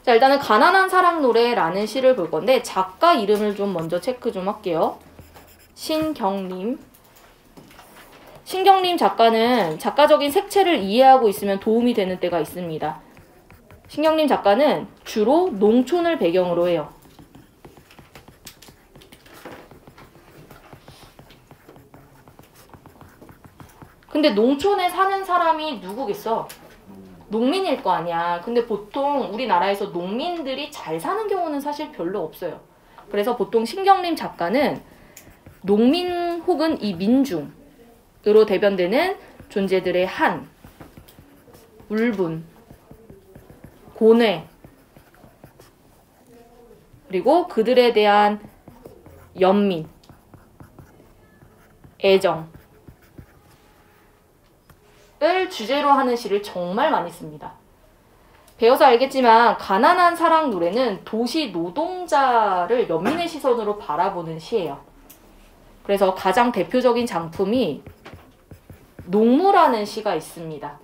자, 일단은 가난한 사랑 노래라는 시를 볼 건데 작가 이름을 좀 먼저 체크 좀 할게요. 신경림. 신경림 작가는 작가적인 색채를 이해하고 있으면 도움이 되는 때가 있습니다. 신경림 작가는 주로 농촌을 배경으로 해요. 근데 농촌에 사는 사람이 누구겠어? 농민일 거 아니야. 근데 보통 우리나라에서 농민들이 잘 사는 경우는 사실 별로 없어요. 그래서 보통 신경림 작가는 농민 혹은 이 민중으로 대변되는 존재들의 한, 울분, 고뇌, 그리고 그들에 대한 연민, 애정 을 주제로 하는 시를 정말 많이 씁니다. 배워서 알겠지만 가난한 사랑 노래는 도시 노동자를 연민의 시선으로 바라보는 시예요. 그래서 가장 대표적인 작품이 농무라는 시가 있습니다.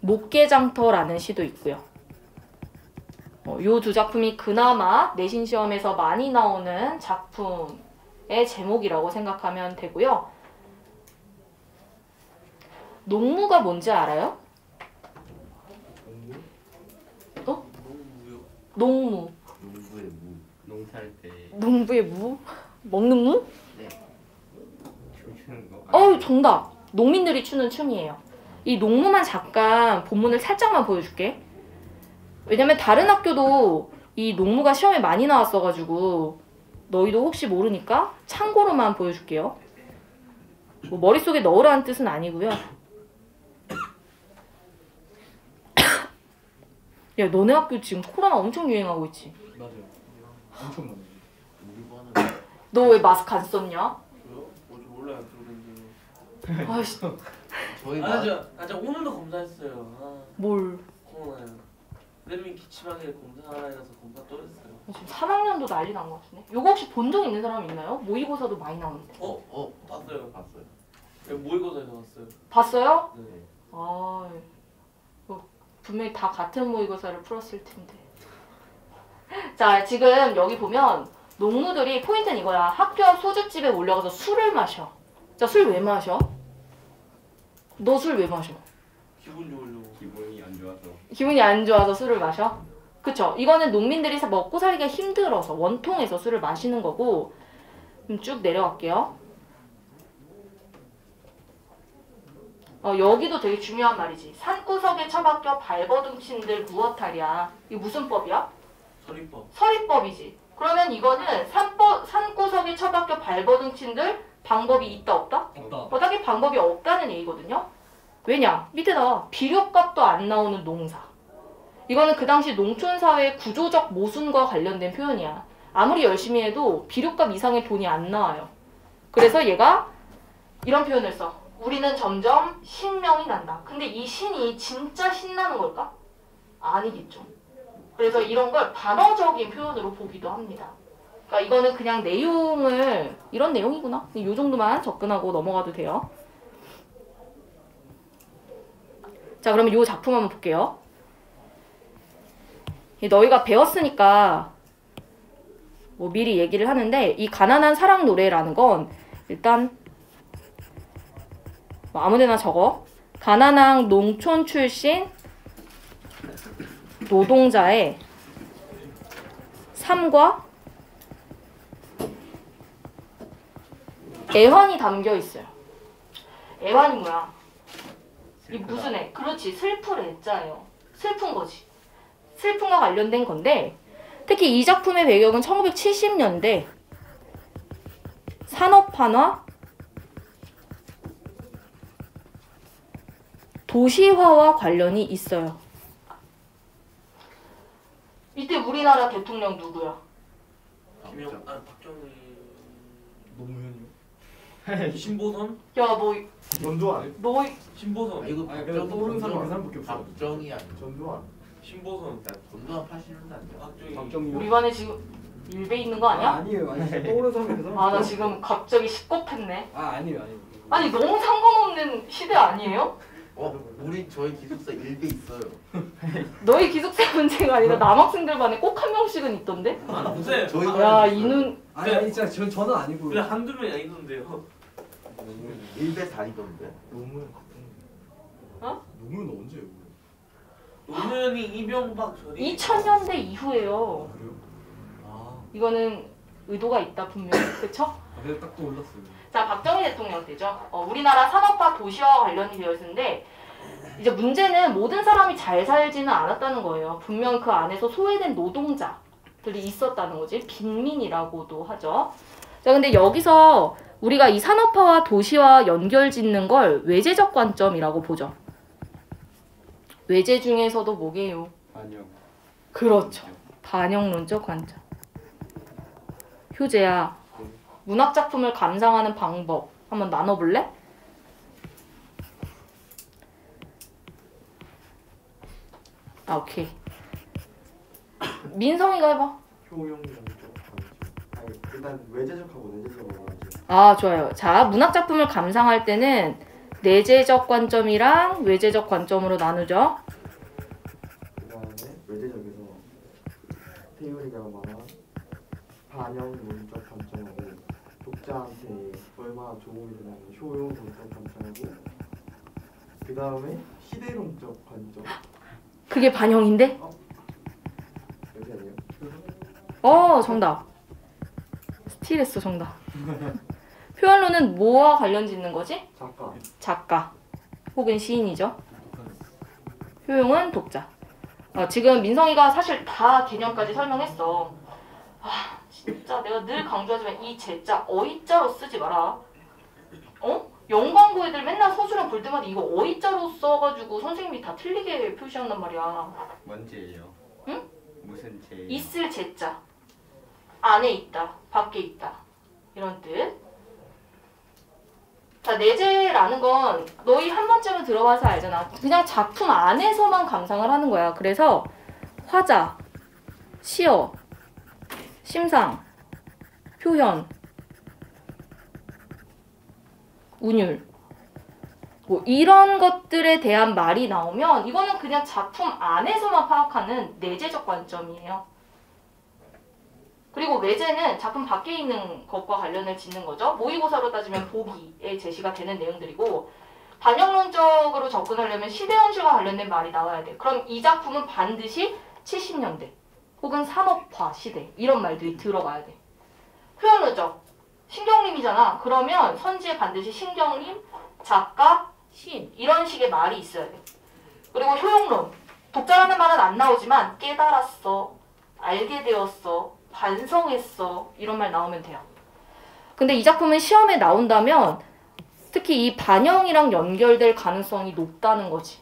목계장터라는 시도 있고요. 요 두 작품이 그나마 내신 시험에서 많이 나오는 작품의 제목이라고 생각하면 되고요. 농무가 뭔지 알아요? 어? 농무. 농부의 무. 농사할 때. 농부의 무? 먹는 무? 네. 춤추는 거. 정답. 농민들이 추는 춤이에요. 이 농무만 잠깐 본문을 살짝만 보여줄게. 왜냐면 다른 학교도 이 농무가 시험에 많이 나왔어가지고 너희도 혹시 모르니까 참고로만 보여줄게요. 뭐 머릿속에 넣으라는 뜻은 아니고요. 야, 너네 학교 지금 코로나 엄청 유행하고 있지? 맞아요. 엄청 많아요. 우리 반은. 너 왜 마스크 안 썼냐? 저요? 저 몰라요. 그러는지. 아이씨. 저희 저 오늘도 검사했어요. 뭘. 코로나요. 내일은 기침하게 검사하라 해서 검사 또 했어요. 지금 3학년도 난리 난 것 같은데? 요거 혹시 본 적 있는 사람 있나요? 모의고사도 많이 나오는데. 봤어요. 봤어요. 모의고사에 나왔어요. 봤어요? 네. 아, 분명히 다 같은 모의고사를 풀었을 텐데. 자, 지금 여기 보면 농무들이 포인트는 이거야. 학교 앞 소주집에 올라가서 술을 마셔. 자, 술 왜 마셔? 너 술 왜 마셔? 기분 좋으려고. 기분이 안 좋아서. 기분이 안 좋아서 술을 마셔? 그쵸? 이거는 농민들이 먹고 살기가 힘들어서 원통에서 술을 마시는 거고. 쭉 내려갈게요. 여기도 되게 중요한 말이지. 산구석에 처박혀 발버둥친들 무엇하랴. 이거 무슨 법이야? 서리법. 서리법이지. 그러면 이거는 산구석에 처박혀 발버둥친들 방법이 있다 없다? 없다. 바닥에 방법이 없다는 얘기거든요. 왜냐? 밑에다 비료값도 안 나오는 농사. 이거는 그 당시 농촌사회의 구조적 모순과 관련된 표현이야. 아무리 열심히 해도 비료값 이상의 돈이 안 나와요. 그래서 얘가 이런 표현을 써. 우리는 점점 신명이 난다. 근데 이 신이 진짜 신나는 걸까? 아니겠죠. 그래서 이런 걸 반어적인 표현으로 보기도 합니다. 그러니까 이거는 그냥 내용을 이런 내용이구나. 이 정도만 접근하고 넘어가도 돼요. 자, 그러면 이 작품 한번 볼게요. 너희가 배웠으니까 뭐 미리 얘기를 하는데 이 가난한 사랑 노래라는 건 일단 아무데나 적어. 가난한 농촌 출신 노동자의 삶과 애환이 담겨 있어요. 애환이 뭐야? 이 무슨 애? 그렇지. 슬플 애자예요. 슬픈 거지. 슬픔과 관련된 건데 특히 이 작품의 배경은 1970년대 산업환화 도시화와 관련이 있어요. 이때 우리나라 대통령 누구야? 박정희. 노무현이요? 신보선? 야, 너 전두환. 너 신보선. 이거 아니 그냥 떠오르는 사람 그 사람밖에 없어. 박정희 아니야. 전두환. 신보선. 전두환 80년대 아니야. 박정희. 박정희. 우리 반에 지금 일배 있는 거 아니야? 아니에요. 아니 떠오르는 사람이 그 사람. 아, 나 지금 갑자기 식겁했네. 아니에요. 아니, 너무 상관없는 시대 아니에요? 저희 기숙사 1배 있어요. 너희 기숙사 문제가 아니라 남학생들 반에 꼭 한 명씩은 있던데? 아, 근데 저희 야 이눈 아니 진짜 저는 아니고. 그래 한두 명이 아니던데요. 1배 4이던데. 노무현 어? 노무현 언제예요? 노무현이 이명박 전이 2000년대 이후에요. 그래요? 아, 이거는 의도가 있다 분명히. 그쵸? 근데 딱 떠올랐어요. 자, 박정희 대통령 때죠. 우리나라 산업화 도시화와 관련이 되어 있는데 이제 문제는 모든 사람이 잘 살지는 않았다는 거예요. 분명 그 안에서 소외된 노동자들이 있었다는 거지. 빈민이라고도 하죠. 자, 근데 여기서 우리가 이 산업화와 도시화 연결 짓는 걸 외제적 관점이라고 보죠. 외제 중에서도 뭐게요? 아니요. 그렇죠. 반영론적 관점. 효재야, 문학 작품을 감상하는 방법 한번 나눠볼래? 아, 오케이. 민성이가 해봐. 효용론적 관점. 아니 일단 외제적하고 내재적으로 하죠. 아, 좋아요. 자, 문학 작품을 감상할 때는 내재적 관점이랑 외재적 관점으로 나누죠. 그다음에 외제적에서 태율이가 말한 반영론적 관점하고 독자한테 얼마나 도움이 되냐는 효용론적 관점하고 그다음에 시대론적 관점. 그게 반영인데? 여기 아니에요? 정답. 스틸했어, 정답. 표현론은 뭐와 관련 짓는 거지? 작가. 작가 혹은 시인이죠. 효용은 독자. 지금 민성이가 사실 다 개념까지 설명했어. 진짜 내가 늘 강조하지만 이 제자 어이자로 쓰지 마라. 영광고 애들 맨날 서술형 볼 때마다 이거 어이자로 써가지고 선생님이 다 틀리게 표시한단 말이야. 뭔 죄예요? 응? 무슨 죄? 있을 제자. 안에 있다. 밖에 있다. 이런 뜻. 자, 내재라는 건 너희 한 번쯤은 들어봐서 알잖아. 그냥 작품 안에서만 감상을 하는 거야. 그래서 화자, 시어, 심상, 표현, 운율 뭐 이런 것들에 대한 말이 나오면 이거는 그냥 작품 안에서만 파악하는 내재적 관점이에요. 그리고 외제는 작품 밖에 있는 것과 관련을 짓는 거죠. 모의고사로 따지면 보기에 제시가 되는 내용들이고 반영론적으로 접근하려면 시대현실과 관련된 말이 나와야 돼. 그럼 이 작품은 반드시 70년대 혹은 산업화 시대 이런 말들이 들어가야 돼. 표현론적 신경림이잖아. 그러면 선지에 반드시 신경림, 작가, 시인 이런 식의 말이 있어야 돼. 그리고 효용론 독자라는 말은 안 나오지만 깨달았어, 알게 되었어, 반성했어 이런 말 나오면 돼요. 근데 이 작품은 시험에 나온다면 특히 이 반영이랑 연결될 가능성이 높다는 거지.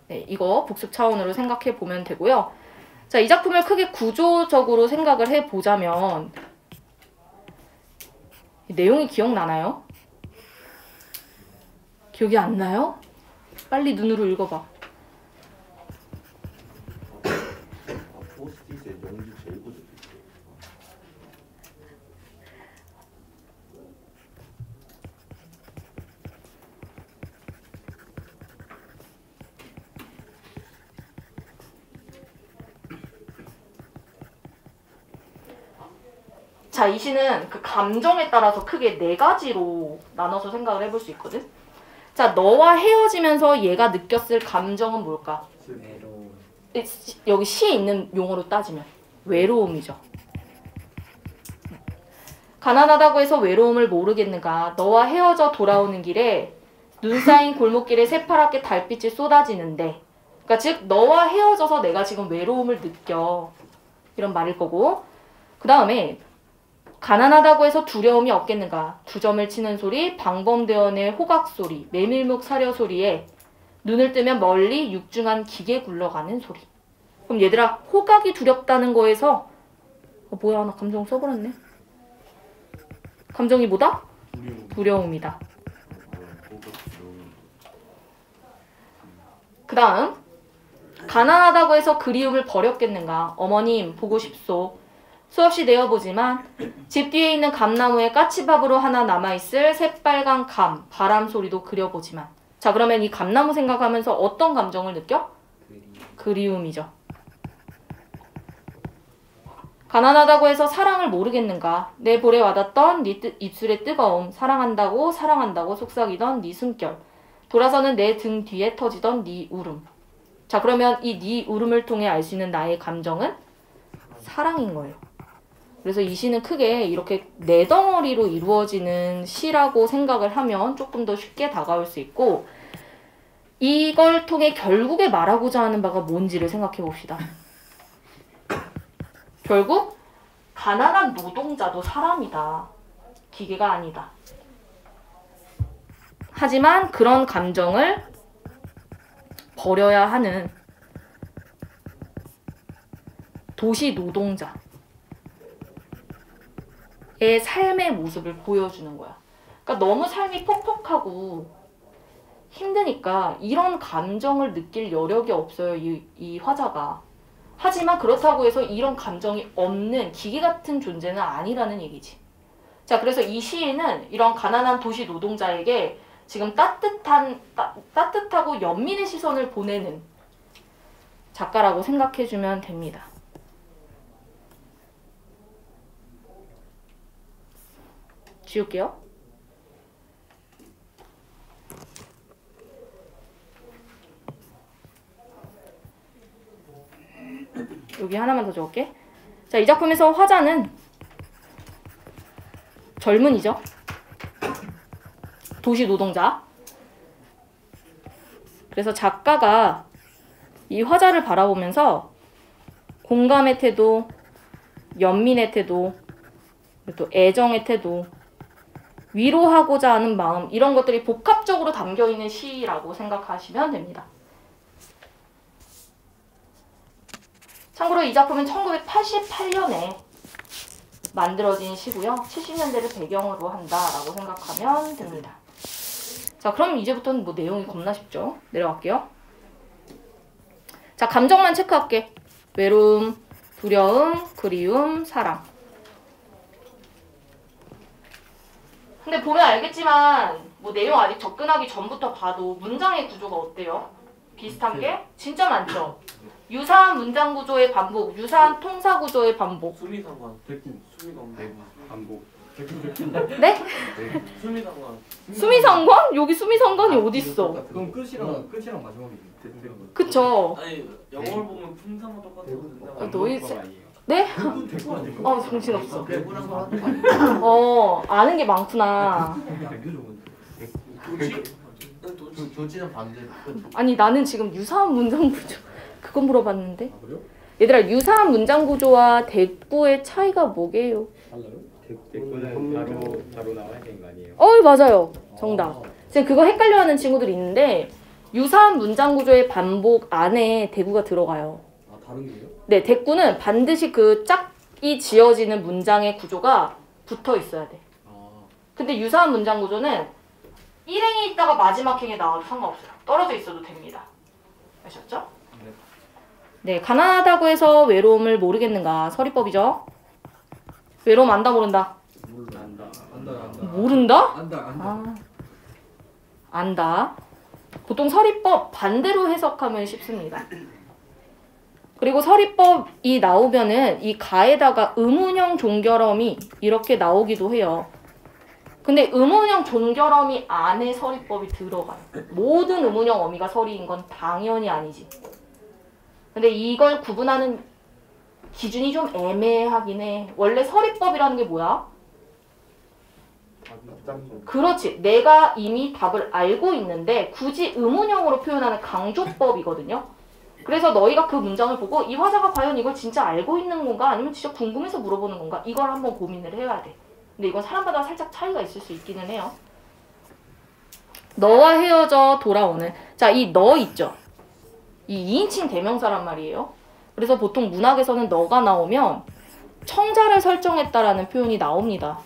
네, 이거 복습 차원으로 생각해 보면 되고요. 자, 이 작품을 크게 구조적으로 생각을 해보자면 내용이 기억나나요? 기억이 안 나요? 빨리 눈으로 읽어봐. 포스트잇에 명주 제일 고조. 자, 이 시는 그 감정에 따라서 크게 4가지로 나눠서 생각을 해볼 수 있거든. 자, 너와 헤어지면서 얘가 느꼈을 감정은 뭘까? 외로움. 여기 시에 있는 용어로 따지면 외로움이죠. 가난하다고 해서 외로움을 모르겠는가? 너와 헤어져 돌아오는 길에 눈 쌓인 골목길에 새파랗게 달빛이 쏟아지는데, 그러니까 즉 너와 헤어져서 내가 지금 외로움을 느껴 이런 말일 거고, 그 다음에 가난하다고 해서 두려움이 없겠는가? 두 점을 치는 소리, 방범대원의 호각 소리, 메밀묵 사려 소리에 눈을 뜨면 멀리 육중한 기계 굴러가는 소리. 그럼 얘들아, 호각이 두렵다는 거에서 뭐야, 나 감정 써버렸네. 감정이 뭐다? 두려움이다. 그 다음 가난하다고 해서 그리움을 버렸겠는가? 어머님 보고 싶소. 수없이 내어보지만 집 뒤에 있는 감나무에 까치밥으로 하나 남아있을 새빨간 감, 바람 소리도 그려보지만. 자, 그러면 이 감나무 생각하면서 어떤 감정을 느껴? 그리움이죠. 가난하다고 해서 사랑을 모르겠는가? 내 볼에 와닿던 네 입술의 뜨거움, 사랑한다고 속삭이던 네 숨결, 돌아서는 내 등 뒤에 터지던 네 울음. 자, 그러면 이 네 울음을 통해 알 수 있는 나의 감정은 사랑인 거예요. 그래서 이 시는 크게 이렇게 네 덩어리로 이루어지는 시라고 생각을 하면 조금 더 쉽게 다가올 수 있고, 이걸 통해 결국에 말하고자 하는 바가 뭔지를 생각해 봅시다. 결국 가난한 노동자도 사람이다. 기계가 아니다. 하지만 그런 감정을 버려야 하는 도시 노동자의 삶의 모습을 보여주는 거야. 그러니까 너무 삶이 퍽퍽하고 힘드니까 이런 감정을 느낄 여력이 없어요, 이 화자가. 하지만 그렇다고 해서 이런 감정이 없는 기계 같은 존재는 아니라는 얘기지. 자, 그래서 이 시인은 이런 가난한 도시 노동자에게 지금 따뜻하고 연민의 시선을 보내는 작가라고 생각해주면 됩니다. 지울게요. 여기 하나만 더 적을게. 자, 이 작품에서 화자는 젊은이죠. 도시 노동자. 그래서 작가가 이 화자를 바라보면서 공감의 태도, 연민의 태도, 또 애정의 태도, 위로하고자 하는 마음, 이런 것들이 복합적으로 담겨있는 시라고 생각하시면 됩니다. 참고로 이 작품은 1988년에 만들어진 시고요. 70년대를 배경으로 한다라고 생각하면 됩니다. 자, 그럼 이제부터는 뭐 내용이 겁나 쉽죠? 내려갈게요. 자, 감정만 체크할게. 외로움, 두려움, 그리움, 사랑. 근데 보면 알겠지만 뭐 내용 아직 접근하기 전부터 봐도 문장의 구조가 어때요? 비슷한 게 진짜 많죠? 유사한 문장 구조의 반복, 유사한 통사 구조의 반복. 수미상관. 대꾸. 수미관대. 반복. 네? 수미상관. 수미상관? 여기 수미상관이 어딨어? 그럼 끝이랑 마지막이 그쵸? 아니 영어를 보면 품사만 똑같거든요. 너희 그거 아니에요. 네? 대꾸 아니에요? 정신없어. 배구랑 거랑 아니에요. 아는 게 많구나. 되게 좋은데. 도치. 조지는 반대. 아니, 나는 지금 유사한 문장 구조 그거 물어봤는데. 아 그래요? 얘들아, 유사한 문장 구조와 대꾸의 차이가 뭐게요? 달라요? 대꾸는 바로 나와야 되는 거 아니에요? 맞아요. 정답. 지금 그거 헷갈려하는 친구들이 있는데 유사한 문장 구조의 반복 안에 대꾸가 들어가요. 아 다른 게요? 네, 대꾸는 반드시 그 짝이 지어지는 문장의 구조가 붙어 있어야 돼. 근데 유사한 문장 구조는 1행이 있다가 마지막 행에 나와도 상관없어요. 떨어져 있어도 됩니다. 아셨죠? 네, 가난하다고 해서 외로움을 모르겠는가? 서리법이죠. 외로움 안다 모른다? 안다. 모른다? 안다. 안다. 보통 서리법 반대로 해석하면 쉽습니다. 그리고 서리법이 나오면은 이 가에다가 의문형 종결어미 이렇게 나오기도 해요. 근데 의문형 종결어미 안에 서리법이 들어가요. 모든 의문형 어미가 서리인 건 당연히 아니지. 근데 이걸 구분하는 기준이 좀 애매하긴 해. 원래 서리법이라는 게 뭐야? 그렇지. 내가 이미 답을 알고 있는데 굳이 의문형으로 표현하는 강조법이거든요. 그래서 너희가 그 문장을 보고 이 화자가 과연 이걸 진짜 알고 있는 건가 아니면 진짜 궁금해서 물어보는 건가 이걸 한번 고민을 해야 돼. 근데 이건 사람마다 살짝 차이가 있을 수 있기는 해요. 너와 헤어져 돌아오는. 자, 이 너 있죠? 이 2인칭 대명사란 말이에요. 그래서 보통 문학에서는 너가 나오면 청자를 설정했다라는 표현이 나옵니다.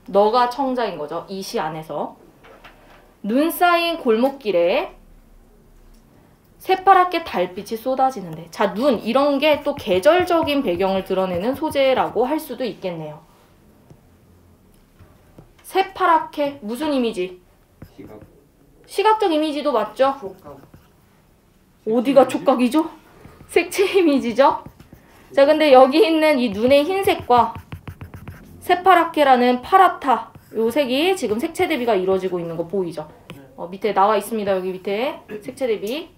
너가 청자인 거죠. 이 시 안에서. 눈 쌓인 골목길에 새파랗게 달빛이 쏟아지는데. 자, 눈 이런 게 또 계절적인 배경을 드러내는 소재라고 할 수도 있겠네요. 새파랗게 무슨 이미지? 시각. 시각적 이미지도 맞죠? 촉감. 어디가 촉각이죠? 색채 이미지죠? 자, 근데 여기 있는 이 눈의 흰색과 새파랗게라는 파랗다 요 색이 지금 색채 대비가 이루어지고 있는 거 보이죠? 밑에 나와 있습니다. 여기 밑에 색채 대비.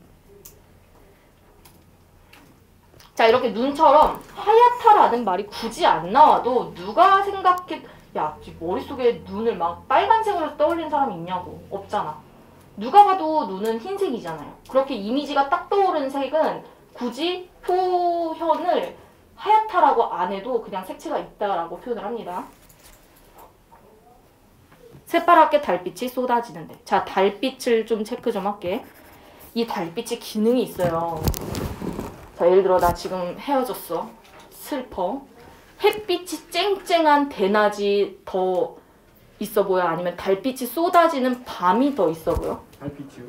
자, 이렇게 눈처럼 하얗다라는 말이 굳이 안 나와도 누가 생각해, 야, 머릿속에 눈을 막 빨간색으로 떠올린 사람이 있냐고. 없잖아. 누가 봐도 눈은 흰색이잖아요. 그렇게 이미지가 딱 떠오르는 색은 굳이 표현을 하얗다라고 안 해도 그냥 색채가 있다라고 표현을 합니다. 새파랗게 달빛이 쏟아지는데. 자, 달빛을 좀 체크 좀 할게. 이 달빛이 기능이 있어요. 자, 예를 들어 나 지금 헤어졌어. 슬퍼. 햇빛이 쨍쨍한 대낮이 더 있어 보여? 아니면 달빛이 쏟아지는 밤이 더 있어 보여? 달빛이요.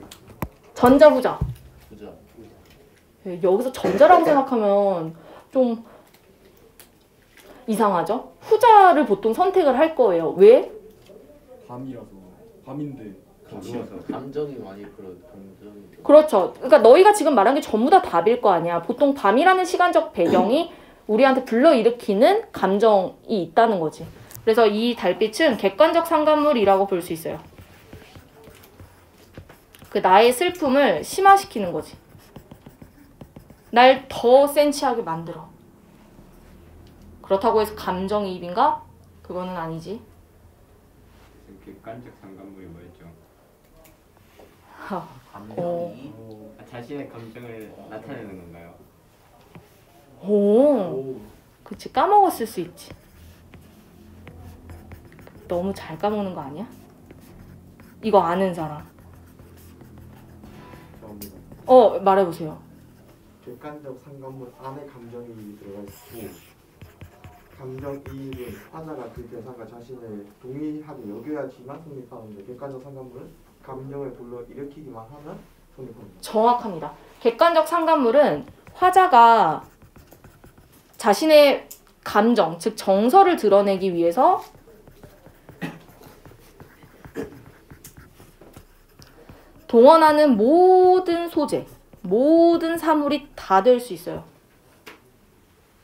전자 후자. 부자. 여기서 전자라고 생각하면 좀 이상하죠? 후자를 보통 선택을 할 거예요. 왜? 밤이라서 밤인데 감이어서. 감정이 많이 그런 감정이. 그렇죠. 그러니까 너희가 지금 말한 게 전부 다 답일 거 아니야. 보통 밤이라는 시간적 배경이 우리한테 불러일으키는 감정이 있다는 거지. 그래서 이 달빛은 객관적 상관물이라고 볼 수 있어요. 그 나의 슬픔을 심화시키는 거지. 날 더 센치하게 만들어. 그렇다고 해서 감정이입인가? 그거는 아니지. 객관적 상관물이 뭐였죠? 감정이. 자신의 감정을 나타내는 건가요? 오, 그치. 까먹었을 수 있지. 너무 잘 까먹는 거 아니야? 이거 아는 사람. 죄송합니다. 말해보세요. 객관적 상관물 안에 감정이입이 들어가 있고 감정이입은 화자가 그 대상과 자신을 동의하게 여겨야지만 성립하는데 객관적 상관물은 감정을 불러 일으키기만 하면 성립합니다. 정확합니다. 객관적 상관물은 화자가 자신의 감정, 즉 정서를 드러내기 위해서 동원하는 모든 소재, 모든 사물이 다 될 수 있어요.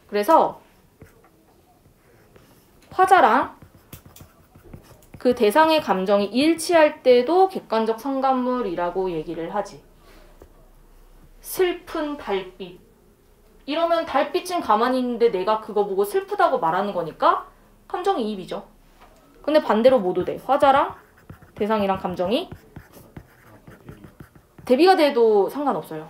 그래서 화자랑 그 대상의 감정이 일치할 때도 객관적 상관물이라고 얘기를 하지. 슬픈 달빛. 이러면 달빛은 가만히 있는데 내가 그거 보고 슬프다고 말하는 거니까 감정이입이죠. 근데 반대로 모두 돼. 화자랑 대상이랑 감정이 대비가 돼도 상관없어요.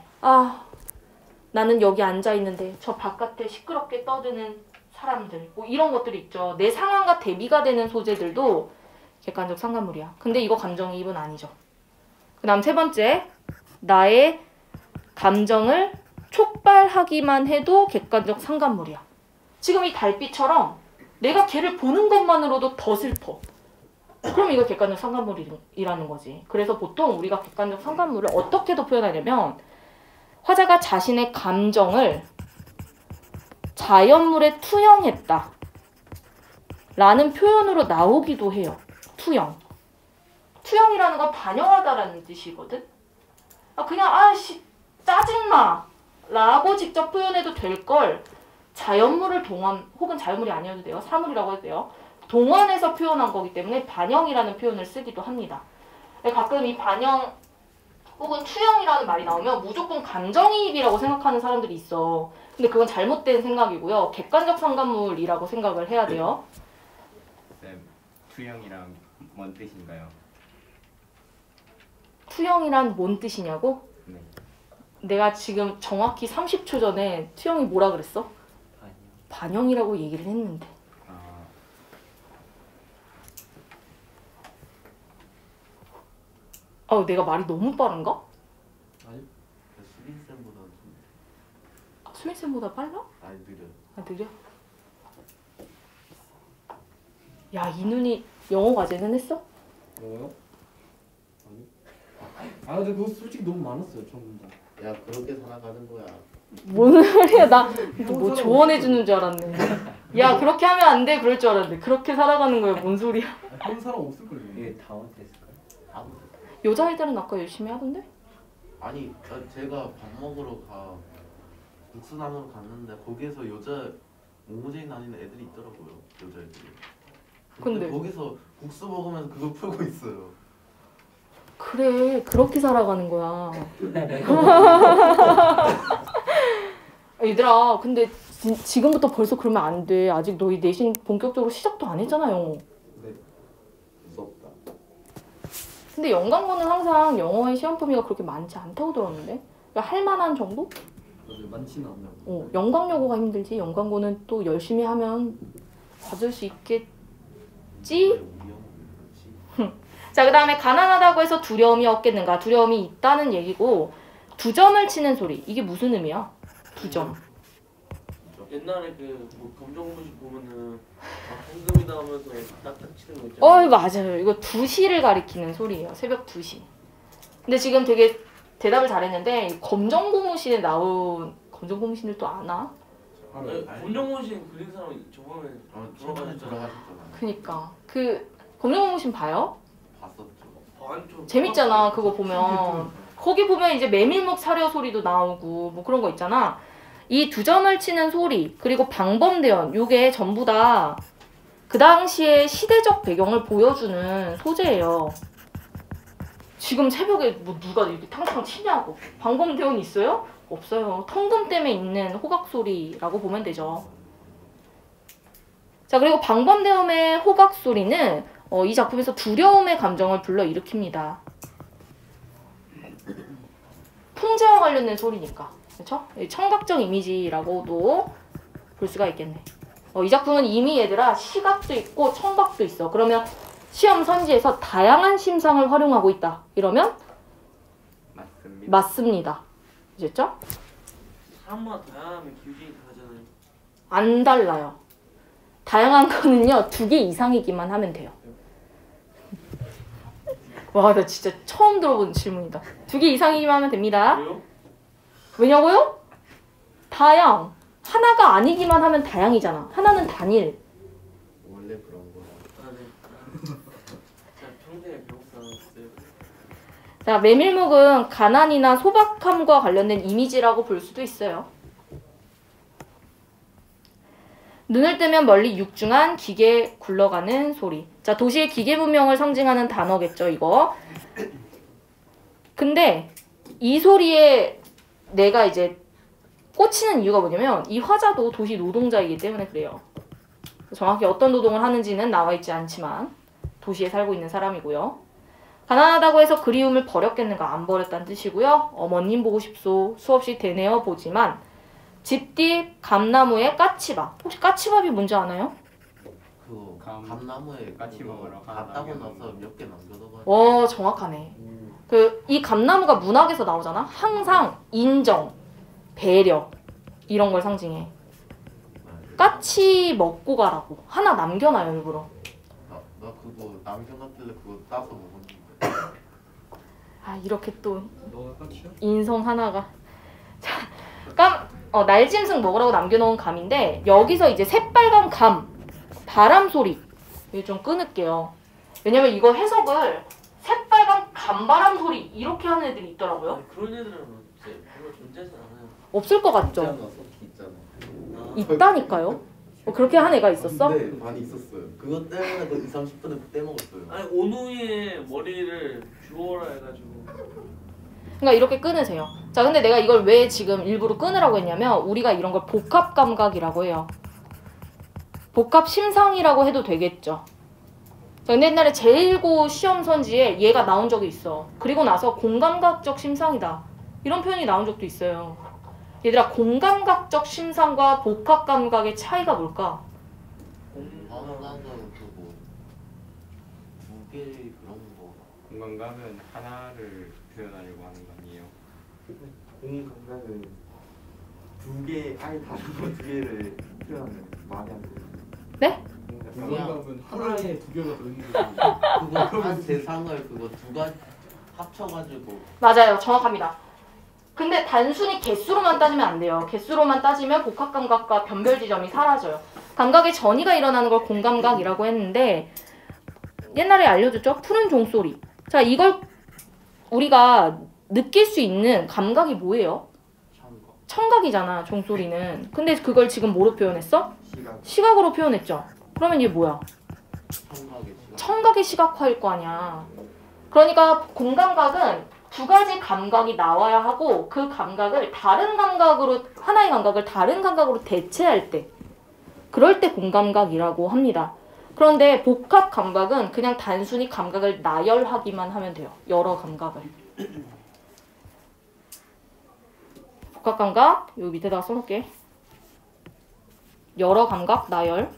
나는 여기 앉아있는데 저 바깥에 시끄럽게 떠드는 사람들 뭐 이런 것들이 있죠. 내 상황과 대비가 되는 소재들도 객관적 상관물이야. 근데 이거 감정이입은 아니죠. 그 다음 세 번째, 나의 감정을 촉발하기만 해도 객관적 상관물이야. 지금 이 달빛처럼 내가 걔를 보는 것만으로도 더 슬퍼. 그럼 이거 객관적 상관물이라는 거지. 그래서 보통 우리가 객관적 상관물을 어떻게도 표현하냐면 화자가 자신의 감정을 자연물에 투영했다 라는 표현으로 나오기도 해요. 투영. 투영이라는 건 반영하다라는 뜻이거든. 그냥 짜증나 라고 직접 표현해도 될 걸 자연물을 동원, 혹은 자연물이 아니어도 돼요. 사물이라고 해도 돼요. 동원해서 표현한 거기 때문에 반영이라는 표현을 쓰기도 합니다. 가끔 이 반영 혹은 투영이라는 말이 나오면 무조건 감정이입이라고 생각하는 사람들이 있어. 근데 그건 잘못된 생각이고요. 객관적 상관물이라고 생각을 해야 돼요. 쌤, 투영이랑 뭔 뜻인가요? 투영이란 뭔 뜻이냐고? 네. 내가 지금 정확히 30초 전에 투영이 뭐라 그랬어? 반영이라고 얘기를 했는데. 내가 말이 너무 빠른가? 아니, 수빈쌤보다 좀. 수민쌤보다 빨라? 아니 느려. 느려? 야, 이 눈이 영어 과제는 했어? 뭐요? 아니. 근데 그거 솔직히 너무 많았어요 처음 문장. 야 그렇게 살아가는 거야. 뭔 소리야? 나 뭐 조언해 주는 줄 알았네. 야 그렇게 하면 안 돼 그럴 줄 알았는데 그렇게 살아가는 거야. 뭔 소리야? 그런 사람 없을걸요. 이게 다 못했을까요? 아무. 여자애들은 아까 열심히 하던데? 아니 제가 밥 먹으러 국수나무로 갔는데 거기에서 여자 옹호제인 아닌 애들이 있더라고요. 여자애들이. 근데 거기서 국수 먹으면서 그걸 풀고 있어요. 그래 그렇게 살아가는 거야. 얘들아 근데 지금부터 벌써 그러면 안 돼. 아직 너희 내신 본격적으로 시작도 안 했잖아요. 네. 무섭다. 근데 영광고는 항상 영어의 시험 범위가 그렇게 많지 않다고 들었는데 그러니까 할 만한 정도? 맞아요. 많지는 않나요. 영광여고가 힘들지. 영광고는 또 열심히 하면 받을 수 있겠지? 자, 그 다음에 가난하다고 해서 두려움이 없겠는가? 두려움이 있다는 얘기고 2점을 치는 소리. 이게 무슨 의미야? 2점. 옛날에 그뭐 검정고시 보면은 막 황금이다 하면서 딱딱 치는 거 있잖아요. 맞아요. 이거 2시를 가리키는 소리예요. 새벽 2시. 근데 지금 되게 대답을 잘했는데 검정고무신에 나온 검정고무신을 또 아나? 검정고시 그린 사람이 저번에 돌아가셨잖아요. 돌아가셨잖아요. 그니까 그 검정고무신 봐요? 봤었죠. 재밌잖아. 그거 보면 거기 보면 이제 메밀묵 사려 소리도 나오고 뭐 그런 거 있잖아. 이 2점을 치는 소리 그리고 방범대원 요게 전부 다 그 당시의 시대적 배경을 보여주는 소재예요. 지금 새벽에 뭐 누가 이렇게 탕탕 치냐고. 방범대원 있어요? 없어요. 텅금 때문에 있는 호각소리라고 보면 되죠. 자 그리고 방범대원의 호각소리는 이 작품에서 두려움의 감정을 불러일으킵니다. 풍자와 관련된 소리니까. 그렇죠? 청각적 이미지라고도 볼 수가 있겠네. 이 작품은 이미 얘들아 시각도 있고 청각도 있어. 그러면 시험 선지에서 다양한 심상을 활용하고 있다. 이러면 맞습니다. 맞습니다. 아셨죠? 사람마다 다양하면 기준이 다르잖아요. 안 달라요. 다양한 거는요 2개 이상이기만 하면 돼요. 와, 나 진짜 처음 들어본 질문이다. 2개 이상이기만 하면 됩니다. 왜요? 왜냐고요? 다양. 하나가 아니기만 하면 다양이잖아. 하나는 단일. 원래 그런 거야. 네. 제가 평소에 배울 사람 없어요. 자, 메밀묵은 가난이나 소박함과 관련된 이미지라고 볼 수도 있어요. 눈을 뜨면 멀리 육중한 기계 굴러가는 소리. 자, 도시의 기계 문명을 상징하는 단어겠죠, 이거. 근데 이 소리에 내가 이제 꽂히는 이유가 뭐냐면 이 화자도 도시 노동자이기 때문에 그래요. 정확히 어떤 노동을 하는지는 나와 있지 않지만 도시에 살고 있는 사람이고요. 가난하다고 해서 그리움을 버렸겠는가? 안 버렸다는 뜻이고요. 어머님 보고 싶소. 수없이 되뇌어 보지만 집 뒤 감나무에 까치밥. 혹시 까치밥이 뭔지 아나요? 그 감- 감나무에 같이 그거 먹으러 다 따고 가나요? 나서 몇 개 남겨둬가지고. 정확하네. 이 감나무가 문학에서 나오잖아. 항상 인정, 배려 이런 걸 상징해. 까치 먹고 가라고. 하나 남겨놔요 일부러. 나 그거 남겨놨길래 그거 따서 먹었는데. 이렇게 또 너가 까치야? 인성 하나가. 자, 날짐승 먹으라고 남겨놓은 감인데 여기서 이제 새빨간 감, 바람 소리 이거 좀 끊을게요. 왜냐면 이거 해석을 새빨간 감바람 소리 이렇게 하는 애들이 있더라고요. 아니, 그런 애들은 이제 별로 존재하지 않아요. 없을 것 같죠? 있잖아. 있다니까요. 그렇게 한 애가 있었어? 네, 많이 있었어요. 그것 때문에 그 2~30분을 떼먹었어요. 아니 온우의 머리를 주워라 해가지고. 그러니까 이렇게 끊으세요. 자, 근데 내가 이걸 왜 지금 일부러 끊으라고 했냐면 우리가 이런 걸 복합 감각이라고 해요. 복합 심상이라고 해도 되겠죠. 자, 근데 옛날에 제1고 시험 선지에 얘가 나온 적이 있어. 그리고 나서 공감각적 심상이다. 이런 표현이 나온 적도 있어요. 얘들아, 공감각적 심상과 복합 감각의 차이가 뭘까? 나는 그거 2개 그런 거. 공감각은 하나를 표현하려고 하는 거 아니에요? 공감각은 2개 아예 다른 거 2개를 표현하는 말이 안 돼. 네? 공감은 하나에 2개가 들어있는 거고. 그거 한 대상을 그거 2가지 합쳐가지고. 맞아요. 정확합니다. 근데 단순히 개수로만 따지면 안 돼요. 개수로만 따지면 복합감각과 변별 지점이 사라져요. 감각의 전이가 일어나는 걸 공감각이라고 했는데 옛날에 알려줬죠? 푸른 종소리. 자, 이걸 우리가 느낄 수 있는 감각이 뭐예요? 청각이잖아, 종소리는. 근데 그걸 지금 뭐로 표현했어? 시각으로 표현했죠. 그러면 이게 뭐야? 청각의 시각화일 거 아니야. 그러니까 공감각은 두 가지 감각이 나와야 하고 그 감각을 다른 감각으로 하나의 감각을 다른 감각으로 대체할 때 그럴 때 공감각이라고 합니다. 그런데 복합 감각은 그냥 단순히 감각을 나열하기만 하면 돼요. 여러 감각을. 복합 감각 여기 밑에다가 써놓을게. 여러 감각 나열.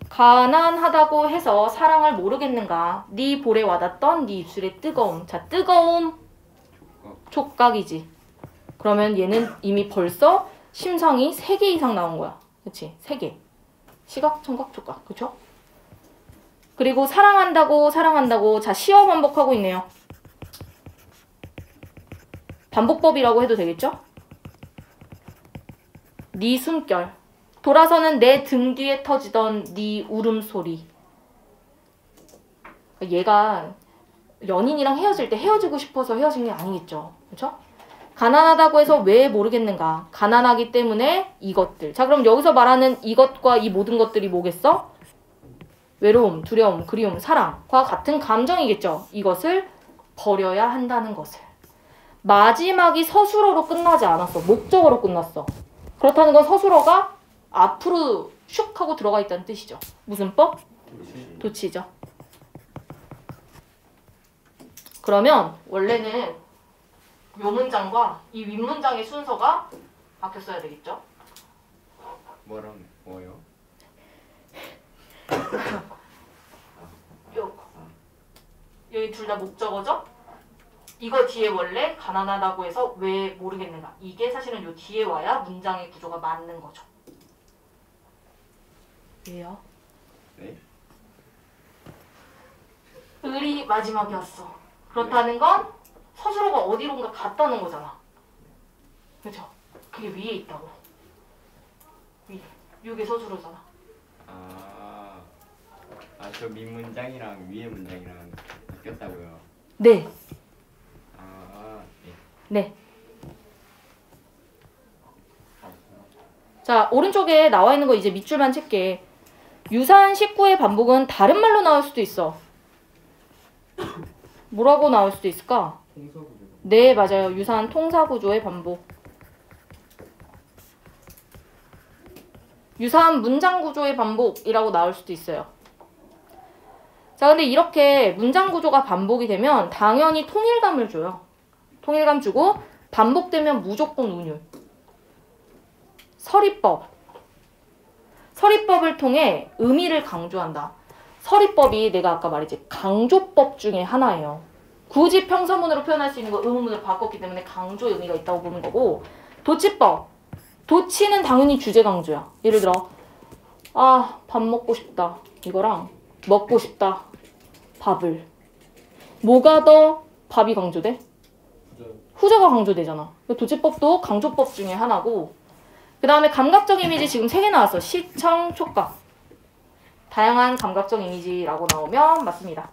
가난하다고 해서 사랑을 모르겠는가? 네 볼에 와닿던 네 입술의 뜨거움. 자, 뜨거움. 촉각이지. 그러면 얘는 이미 벌써 심상이 3개 이상 나온 거야. 그치? 3개. 시각, 청각, 촉각. 그쵸? 그리고 사랑한다고 사랑한다고. 자, 시어 반복하고 있네요. 반복법이라고 해도 되겠죠? 네 숨결. 돌아서는 내 등 뒤에 터지던 네 울음소리. 얘가 연인이랑 헤어질 때 헤어지고 싶어서 헤어진 게 아니겠죠. 그렇죠? 가난하다고 해서 왜 모르겠는가? 가난하기 때문에 이것들. 자, 그럼 여기서 말하는 이것과 이 모든 것들이 뭐겠어? 외로움, 두려움, 그리움, 사랑과 같은 감정이겠죠. 이것을 버려야 한다는 것을. 마지막이 서술어로 끝나지 않았어. 목적어로 끝났어. 그렇다는 건 서술어가 앞으로 슉 하고 들어가 있다는 뜻이죠. 무슨 법? 도치죠. 그러면 원래는 요 문장과 이 윗문장의 순서가 바뀌었어야 되겠죠? 뭐요? 여기 둘 다 목적어죠? 이거 뒤에 원래 가난하다고 해서 왜 모르겠는가? 이게 사실은 요 뒤에 와야 문장의 구조가 맞는 거죠. 왜요? 네? 을이 마지막이었어. 그렇다는 건 서술어가 어디론가 갔다는 거잖아. 그렇죠? 그게 위에 있다고. 위에. 이게 서술어잖아. 저 밑문장이랑 위에 문장이랑 바뀌었다고요? 네. 네. 네. 자, 오른쪽에 나와 있는 거 이제 밑줄만 칠게. 유사한 식구의 반복은 다른 말로 나올 수도 있어. 뭐라고 나올 수도 있을까? 동사구조. 네, 맞아요. 유사한 통사구조의 반복. 유사한 문장구조의 반복이라고 나올 수도 있어요. 자, 근데 이렇게 문장구조가 반복이 되면 당연히 통일감을 줘요. 통일감 주고 반복되면 무조건 운율. 서리법. 서리법을 통해 의미를 강조한다. 서리법이 내가 아까 말했지 강조법 중에 하나예요. 굳이 평서문으로 표현할 수 있는 거 의문문으로 바꿨기 때문에 강조의 의미가 있다고 보는 거고, 도치법. 도치는 당연히 주제 강조야. 예를 들어 밥 먹고 싶다. 이거랑 먹고 싶다. 밥을. 뭐가 더 밥이 강조돼? 후자가 강조되잖아. 도치법도 강조법 중에 하나고, 그 다음에 감각적 이미지 지금 3개 나왔어. 시청, 촉각. 다양한 감각적 이미지라고 나오면 맞습니다.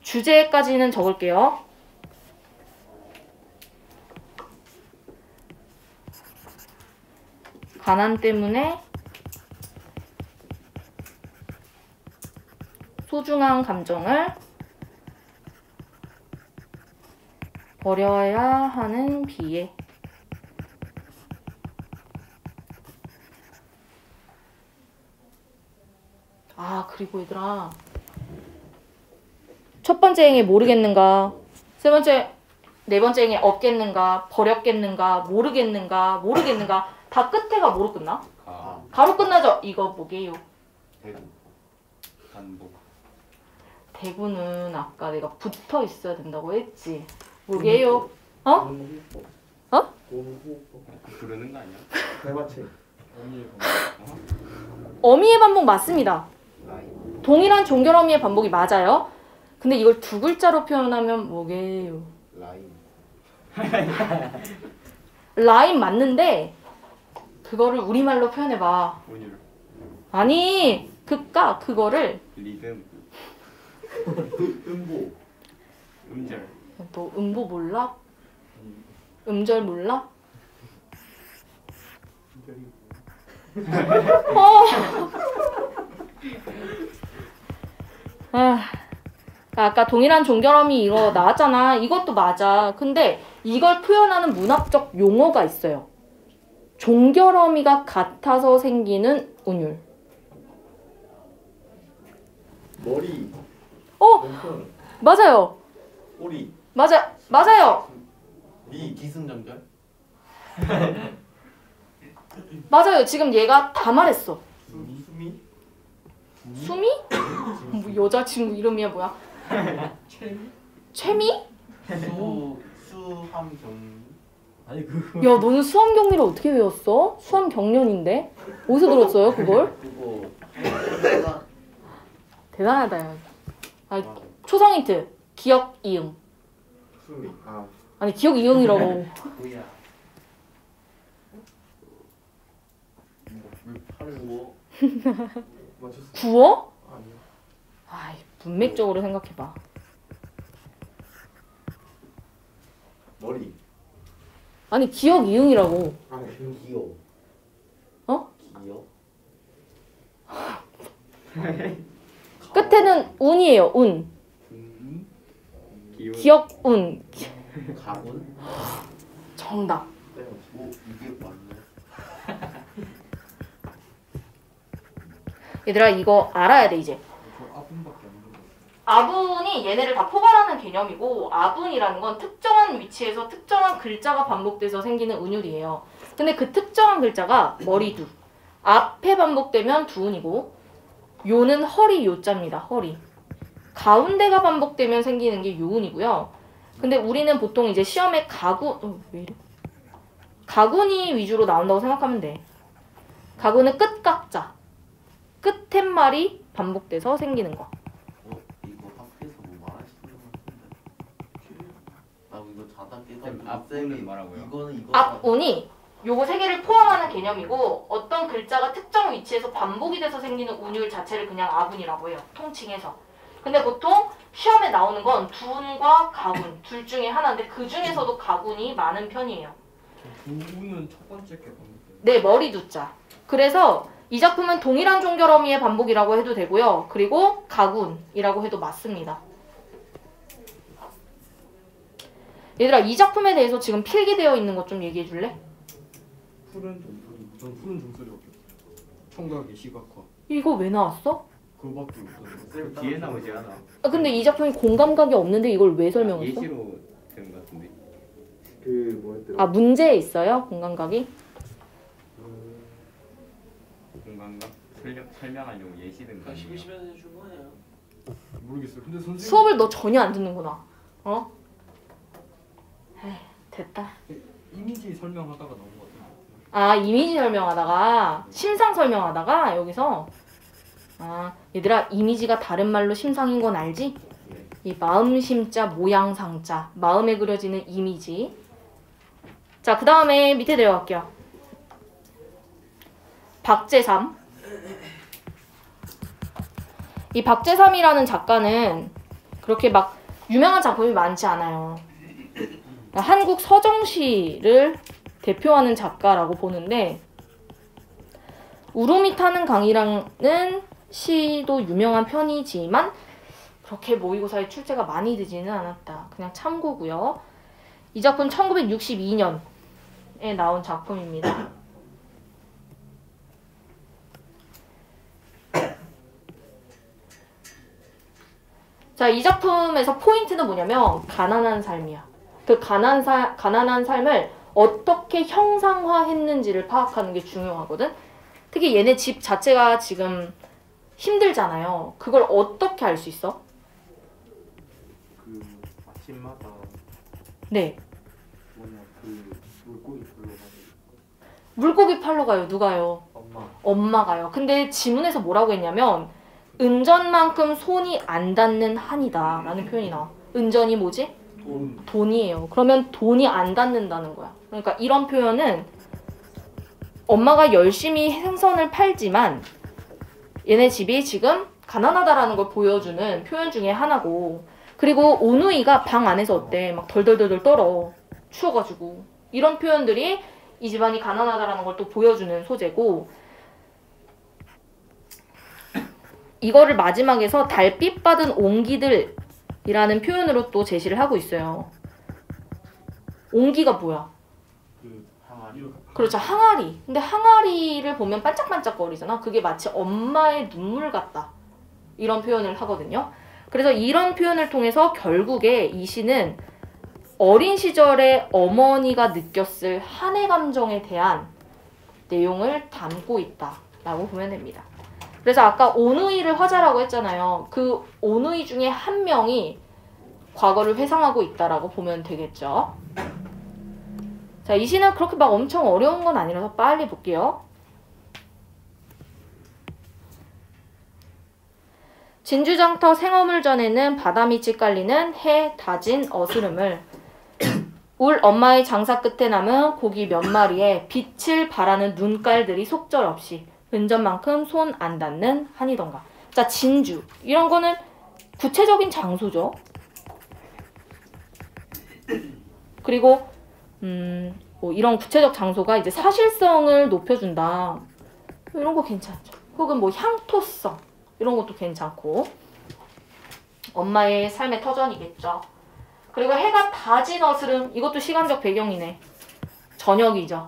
주제까지는 적을게요. 가난 때문에 소중한 감정을 버려야 하는 비애. 그리고 얘들아, 첫 번째 행에 모르겠는가, 세 번째, 네 번째 행에 없겠는가, 버렸겠는가, 모르겠는가 다 끝에가 뭐로 끝나? 가로 끝나죠? 이거 뭐게요? 대구. 반복. 대구는 아까 내가 붙어 있어야 된다고 했지. 뭐게요? 공호법. 공호법. 부르는 거 아니야? 대마체. 어미의 반복 맞습니다. 동일한 종결 어미의 반복이 맞아요. 근데 이걸 두 글자로 표현하면 뭐게요? 라인. 라인 맞는데 그거를 우리말로 표현해봐. 운율, 아니 그거를 리듬, 음보. 음절. 너 음보 몰라? 음절 몰라? 아까 동일한 종결음이 이거 나왔잖아. 이것도 맞아. 근데 이걸 표현하는 문학적 용어가 있어요. 종결어미가 같아서 생기는 운율. 머리. 왼손, 맞아요. 꼬리. 맞아요. 기승전결. 맞아요. 지금 얘가 다 말했어. 수미. 수미? 뭐 여자친구 이름이야 뭐야? 최미? 수함경. 아니 그 야 너는 수험경리를 어떻게 외웠어? 수험경련인데? 어디서 들었어요 그걸? 그거. 대단하다 야. 초성 힌트. 기억 이응. 수미. 아, 아니 기억 이응이라고. 뭐야? 왜 팔을 뭐? 맞췄어. 구어? 아니요. 아이 문맥적으로 생각해봐. 머리. 아니 기억 이응이라고. 아, 기어. 어? 기어. 끝에는 운이에요. 운. 기운, 기억 운. 가군. 정답. 네, 뭐 이게 맞네. 얘들아 이거 알아야 돼 이제. 저 아픔밖에 안 들어. 아분이 얘네를 다 포괄하는 개념이고 아분이라는 건 특정한 위치에서 특정한 글자가 반복돼서 생기는 운율이에요. 근데 그 특정한 글자가 머리두. 앞에 반복되면 두운이고 요는 허리 요자입니다. 허리. 가운데가 반복되면 생기는 게 요운이고요. 근데 우리는 보통 이제 시험에 왜 이래? 가군이 위주로 나온다고 생각하면 돼. 가군은 끝각자. 끝팻말이 반복돼서 생기는 거. 이거 학교에서 뭐 말하시는 것 같은데. 나 이거 자다 쌤, 깨서 앞부분 말하고요. 이거는 이거. 앞운이 요거 세 개를 포함하는 개념이고 어떤 글자가 특정 위치에서 반복이 돼서 생기는 운율 자체를 그냥 아분이라고 해요. 통칭해서. 근데 보통 시험에 나오는 건 두운과 가군 둘 중에 하나인데 그 중에서도 가군이 많은 편이에요. 두는 첫 번째 게 반복돼요. 네, 머리 두자. 그래서 이 작품은 동일한 종결어미의 반복이라고 해도 되고요. 그리고 가군이라고 해도 맞습니다. 얘들아 이 작품에 대해서 지금 필기되어 있는 것 좀 얘기해 줄래? 푸른 종소리. 전 푸른 종소리밖에 없어요. 청각의 시각화. 이거 왜 나왔어? 그거밖에 없어요. 쌤 뒤에 나오지 않아? 아, 근데 이 작품이 공감각이 없는데 이걸 왜 설명했어? 예시로 된 것 같은데. 그 뭐였더라? 아 문제에 있어요? 공감각이? 공간과 설명하려고 예시된 거 아니에요? 심심해서 해준 거예요. 모르겠어요. 근데 선생님 수업을 너 전혀 안 듣는구나. 어? 에이, 됐다. 이미지 설명하다가 나온 것 같아요. 아 이미지 설명하다가 심상 설명하다가 여기서 아 얘들아 이미지가 다른 말로 심상인 건 알지? 이 마음 심자 모양 상자 마음에 그려지는 이미지. 자 그 다음에 밑에 내려갈게요. 박재삼. 이 박재삼이라는 작가는 그렇게 막 유명한 작품이 많지 않아요. 한국 서정시를 대표하는 작가라고 보는데 우루미 타는 강이라는 시도 유명한 편이지만 그렇게 모의고사에 출제가 많이 되지는 않았다. 그냥 참고고요. 이 작품 1962년에 나온 작품입니다. 자, 이 작품에서 포인트는 뭐냐면 가난한 삶이야. 그 가난한 삶을 어떻게 형상화했는지를 파악하는 게 중요하거든. 특히 얘네 집 자체가 지금 힘들잖아요. 그걸 어떻게 알 수 있어? 그 아침마다 네. 뭐냐 그 물고기 불러가지고 물고기 팔러 가요. 누가요? 엄마. 엄마가요. 근데 지문에서 뭐라고 했냐면 은전만큼 손이 안 닿는 한이다 라는 표현이 나와. 은전이 뭐지? 돈이에요. 그러면 돈이 안 닿는다는 거야. 그러니까 이런 표현은 엄마가 열심히 생선을 팔지만 얘네 집이 지금 가난하다라는 걸 보여주는 표현 중에 하나고, 그리고 오누이가 방 안에서 어때? 막 덜덜덜덜 떨어. 추워가지고. 이런 표현들이 이 집안이 가난하다라는 걸 또 보여주는 소재고, 이거를 마지막에서 달빛 받은 옹기들이라는 표현으로 또 제시를 하고 있어요. 옹기가 뭐야? 그렇죠. 항아리. 근데 항아리를 보면 반짝반짝거리잖아. 그게 마치 엄마의 눈물 같다. 이런 표현을 하거든요. 그래서 이런 표현을 통해서 결국에 이 시는 어린 시절에 어머니가 느꼈을 한의 감정에 대한 내용을 담고 있다라고 보면 됩니다. 그래서 아까 오누이를 화자라고 했잖아요. 그 오누이 중에 한 명이 과거를 회상하고 있다라고 보면 되겠죠. 자, 이 시는 그렇게 막 엄청 어려운 건 아니라서 빨리 볼게요. 진주장터 생어물전에는 바다밑이 깔리는 해 다진 어스름을 울 엄마의 장사 끝에 남은 고기 몇 마리에 빛을 발하는 눈깔들이 속절없이 은전만큼 손 안 닿는 한이던가. 자, 진주. 이런 거는 구체적인 장소죠. 그리고 뭐 이런 구체적 장소가 이제 사실성을 높여준다. 이런 거 괜찮죠. 혹은 뭐 향토성. 이런 것도 괜찮고. 엄마의 삶의 터전이겠죠. 그리고 해가 다진 어스름. 이것도 시간적 배경이네. 저녁이죠.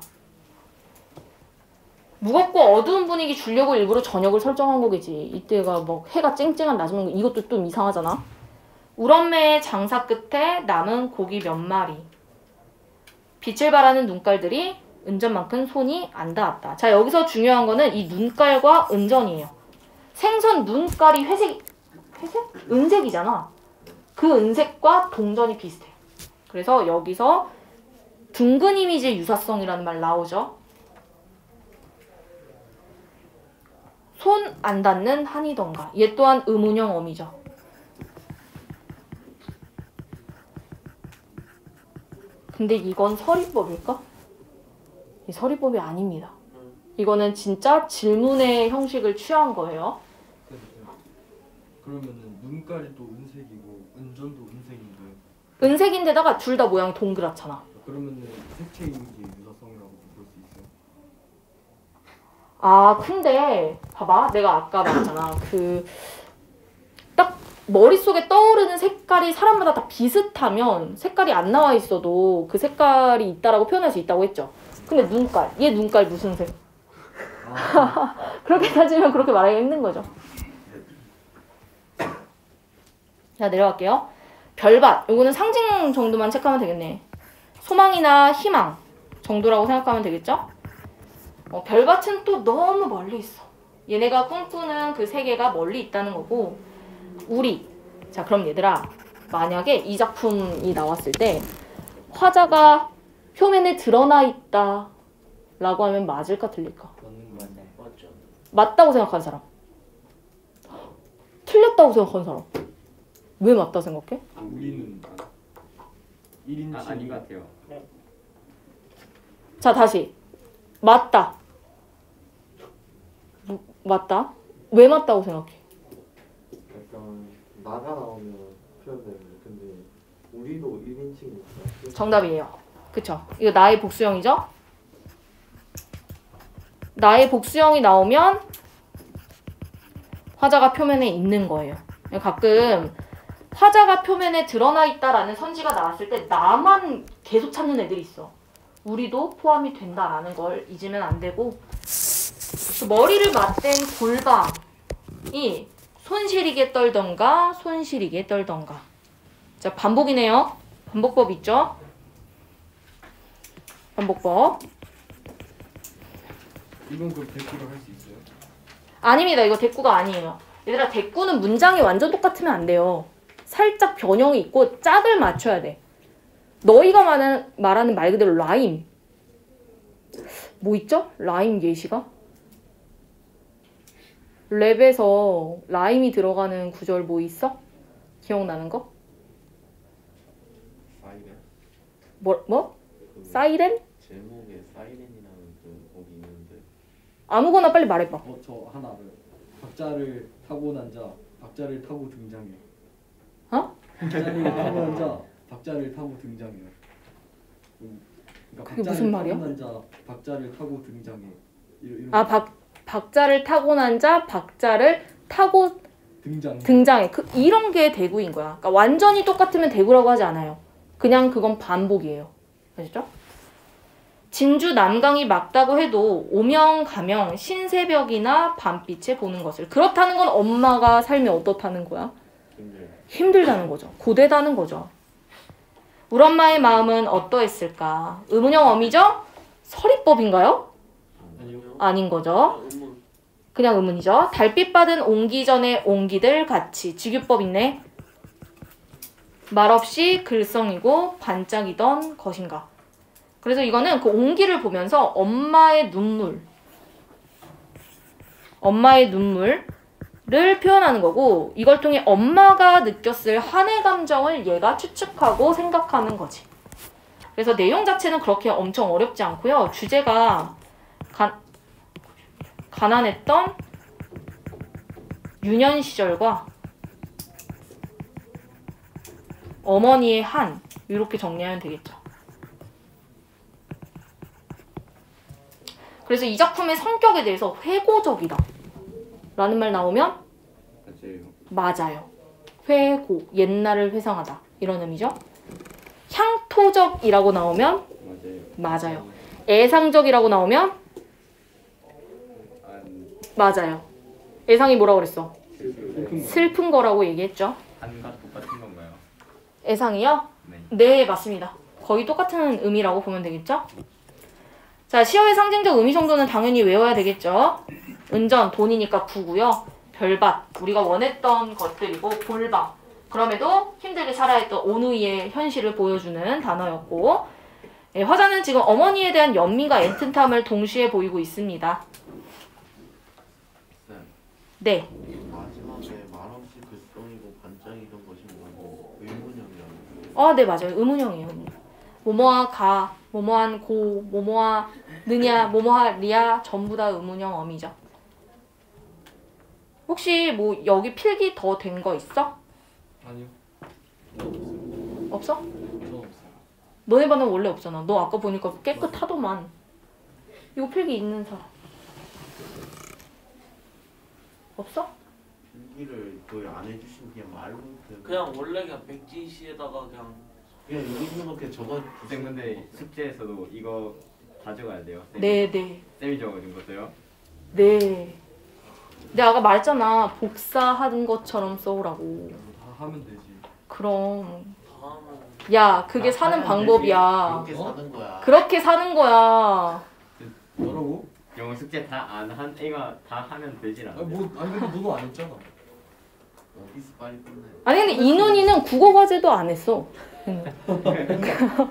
무겁고 어두운 분위기 주려고 일부러 저녁을 설정한 거겠지. 이때가 뭐 해가 쨍쨍한 낮이면 이것도 좀 이상하잖아. 우엄매의 장사 끝에 남은 고기 몇 마리. 빛을 발하는 눈깔들이 은전만큼 손이 안 닿았다. 자, 여기서 중요한 거는 이 눈깔과 은전이에요. 생선 눈깔이 회색? 은색이잖아. 그 은색과 동전이 비슷해요. 그래서 여기서 둥근 이미지의 유사성이라는 말 나오죠. 손 안 닿는 한이던가. 얘 또한 의문형 어미죠. 근데 이건 서리법일까? 이 서리법이 아닙니다. 이거는 진짜 질문의 형식을 취한 거예요. 그러면은 눈깔이 또 은색이고 은전도 은색인데 은색인데다가 둘 다 모양이 동그랗잖아. 그러면은 색채 이미지의 유사성이라고 볼 수 있어요? 아, 근데 봐봐. 내가 아까 말했잖아. 딱 머릿속에 떠오르는 색깔이 사람마다 다 비슷하면 색깔이 안 나와 있어도 그 색깔이 있다라고 표현할 수 있다고 했죠. 근데 눈깔. 얘 눈깔 무슨 색? 그렇게 따지면 그렇게 말하기가 힘든 거죠. 자, 내려갈게요. 별밭. 요거는 상징 정도만 체크하면 되겠네. 소망이나 희망 정도라고 생각하면 되겠죠? 별밭은 또 너무 멀리 있어. 얘네가 꿈꾸는 그 세계가 멀리 있다는 거고, 우리. 자, 그럼 얘들아, 만약에 이 작품이 나왔을 때 화자가 표면에 드러나 있다 라고 하면 맞을까 틀릴까? 맞죠. 맞다고 생각하는 사람. 틀렸다고 생각하는 사람. 왜 맞다 생각해? 우리는 1인칭 아닌 것 같아요. 자, 다시. 맞다. 맞다. 왜 맞다고 생각해? 약간 나가 나오면 표현되는데 근데 우리도 1인칭이니까 정답이에요. 그쵸? 이거 나의 복수형이죠? 나의 복수형이 나오면 화자가 표면에 있는 거예요. 가끔 화자가 표면에 드러나 있다라는 선지가 나왔을 때 나만 계속 찾는 애들이 있어. 우리도 포함이 된다라는 걸 잊으면 안 되고, 머리를 맞댄 골방이 손시리게 떨던가 손시리게 떨던가. 자, 반복이네요. 반복법 있죠? 반복법. 이건 그럼 대꾸를 할 수 있어요? 아닙니다. 이거 대꾸가 아니에요. 얘들아, 대꾸는 문장이 완전 똑같으면 안 돼요. 살짝 변형이 있고 짝을 맞춰야 돼. 너희가 말하는 말 그대로 라임. 뭐 있죠? 라임 예시가? 랩에서 라임이 들어가는 구절 뭐 있어? 기억나는 거? 사이렌? 뭐? 그 사이렌? 제목에 사이렌이라는 그 곡이 있는데 아무거나 빨리 말해봐. 저 하나 알아요. 박자를 타고 난 자, 박자를 타고 등장해. 어? 박자를 타고 난 자, 박자를 타고 등장해요. 그러니까 그게 무슨 말이야? 타고 난 자, 박자를 타고 등장해. 이런 아, 박자를 타고 난 자, 박자를 타고 등장해. 이런 게 대구인 거야. 그러니까 완전히 똑같으면 대구라고 하지 않아요. 그냥 그건 반복이에요. 아시죠? 진주 남강이 맞다고 해도 오명 가명 신새벽이나 밤빛에 보는 것을. 그렇다는 건 엄마가 삶이 어떻다는 거야? 힘들다는 거죠. 고되다는 거죠. 우리 엄마의 마음은 어떠했을까? 의문형 어미죠? 서리법인가요? 아니요. 아닌 거죠. 그냥 의문이죠. 달빛 받은 옹기 전에 옹기들 같이. 직유법 있네. 말없이 글썽이고 반짝이던 것인가. 그래서 이거는 그 옹기를 보면서 엄마의 눈물을 표현하는 거고, 이걸 통해 엄마가 느꼈을 한의 감정을 얘가 추측하고 생각하는 거지. 그래서 내용 자체는 그렇게 엄청 어렵지 않고요. 주제가 가난했던 유년 시절과 어머니의 한, 이렇게 정리하면 되겠죠. 그래서 이 작품의 성격에 대해서 회고적이다 라는 말 나오면 맞아요. 회고, 옛날을 회상하다, 이런 의미죠. 향토적이라고 나오면 맞아요. 애상적이라고 나오면 맞아요. 애상이 뭐라고 그랬어? 슬픈 거라고 얘기했죠. 한과 똑같은 건가요? 애상이요? 네. 네, 맞습니다. 거의 똑같은 의미라고 보면 되겠죠. 자, 시어의 상징적 의미 정도는 당연히 외워야 되겠죠. 은전, 돈이니까 구고요. 별밭, 우리가 원했던 것들이고, 볼방, 그럼에도 힘들게 살아야 했던 오누이의 현실을 보여주는 단어였고, 네, 화자는 지금 어머니에 대한 연민과 애틋함을 동시에 보이고 있습니다. 네. 마지막에 말없이 글썽이고 반짝이던 것이 뭐고 의문형이라는 아, 네, 맞아요. 의문형이에요. 뭐뭐하 가, 뭐뭐한 고, 뭐뭐하 느냐, 뭐뭐하 리야, 전부 다 의문형 어미죠. 혹시 뭐 여기 필기 더 된 거 있어? 아니요. 없어? 저는 없어요. 너네 반은 원래 없잖아. 너 아까 보니까 깨끗하더만. 이거 필기 있는 사람 없어? 필기를 거의 안 해주신 그냥 말로 그냥 원래 그냥 백지시에다가 그냥 여기 있는 거 그냥 적어 쌤 근데 숙제에서도 이거 다 적어야 돼요? 네, 네. 쌤이 적어준 것도요? 네. 내가 아까 말했잖아. 복사하는 것처럼 써오라고. 다 하면 되지. 그럼. 다 하면 야, 그게 사는 방법이야. 그렇게 사는 거야. 그렇게 사는 거야. 뭐라고? 영어 숙제 다 안 한 애가 다 하면 되질 않아요? 아니 근데 너도 안 했잖아. 어디서 빨리 끝내. 아니 근데 이눈이는 국어 과제도 안 했어.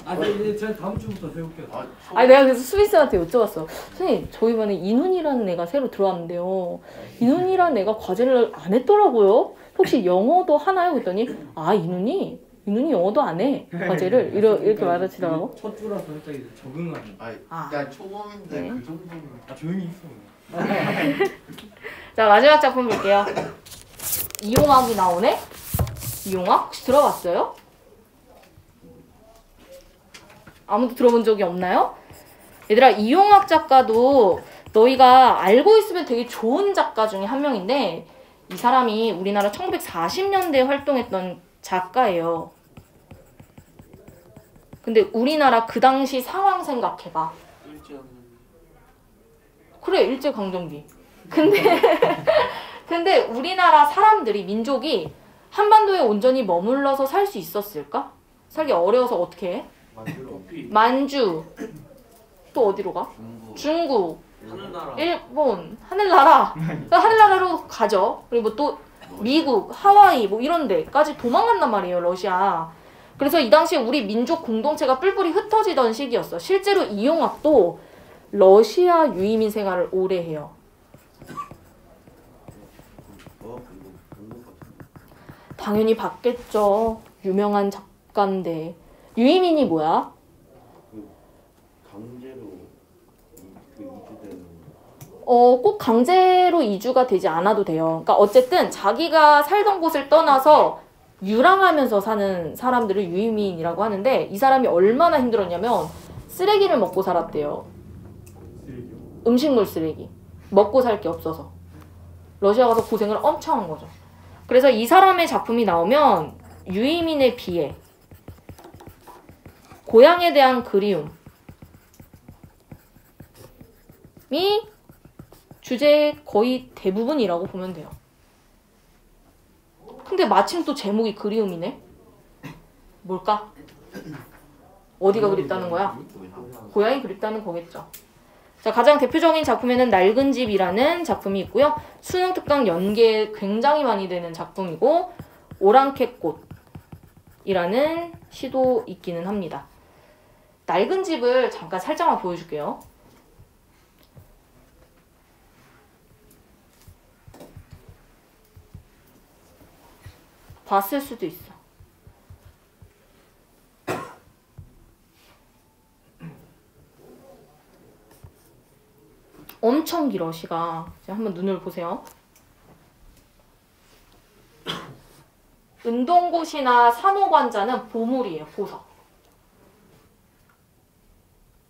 아니 제가 다음 주부터 해볼게요. 아니 내가 그래서 수비쌤한테 여쭤봤어. 선생님 저희 반에 이눈이라는 애가 새로 들어왔는데요. 이눈이라는 애가 과제를 안 했더라고요. 혹시 영어도 하나요? 그랬더니 아 이눈이 영어도 안 해. 과제를 이렇게 말하시더라고. 첫 주라서 살짝 이제 적응하는. 아. 야 초범인데 네. 그 정도는. 조용히 있어. 자 마지막 작품 볼게요. 이용학이 나오네? 이용학? 혹시 들어봤어요? 아무도 들어본 적이 없나요? 얘들아 이용학 작가도 너희가 알고 있으면 되게 좋은 작가 중에 한 명인데 이 사람이 우리나라 1940년대에 활동했던 작가예요. 근데 우리나라 그 당시 상황 생각해봐. 그래 일제강점기. 근데 우리나라 사람들이 민족이 한반도에 온전히 머물러서 살 수 있었을까? 살기 어려워서 어떻게 해? 만주 또 어디로 가? 중국 하늘나라 일본 하늘나라 하늘나라로 가죠. 그리고 또 미국 하와이 뭐 이런 데까지 도망간단 말이에요. 러시아. 그래서 이 당시에 우리 민족 공동체가 뿔뿔이 흩어지던 시기였어. 실제로 이용학도 러시아 유이민 생활을 오래 해요. 당연히 봤겠죠. 유명한 작가인데. 유이민이 뭐야? 강제로 이주되는 꼭 강제로 이주가 되지 않아도 돼요. 그러니까 어쨌든 자기가 살던 곳을 떠나서 유랑하면서 사는 사람들을 유이민이라고 하는데 이 사람이 얼마나 힘들었냐면 쓰레기를 먹고 살았대요. 쓰레기요. 음식물 쓰레기. 먹고 살 게 없어서. 러시아 가서 고생을 엄청 한 거죠. 그래서 이 사람의 작품이 나오면 유이민의 비애, 고향에 대한 그리움이 주제의 거의 대부분이라고 보면 돼요. 근데 마침 또 제목이 그리움이네? 뭘까? 어디가 그립다는 거야? 고향이 그립다는 거겠죠. 자, 가장 대표적인 작품에는 낡은 집이라는 작품이 있고요. 수능 특강 연계 굉장히 많이 되는 작품이고 오랑캐꽃이라는 시도 있기는 합니다. 낡은 집을 잠깐 살짝만 보여줄게요. 봤을 수도 있어. 엄청 길어, 시가. 자, 한번 눈을 보세요. 은동곳이나 산호관자는 보물이에요, 보석.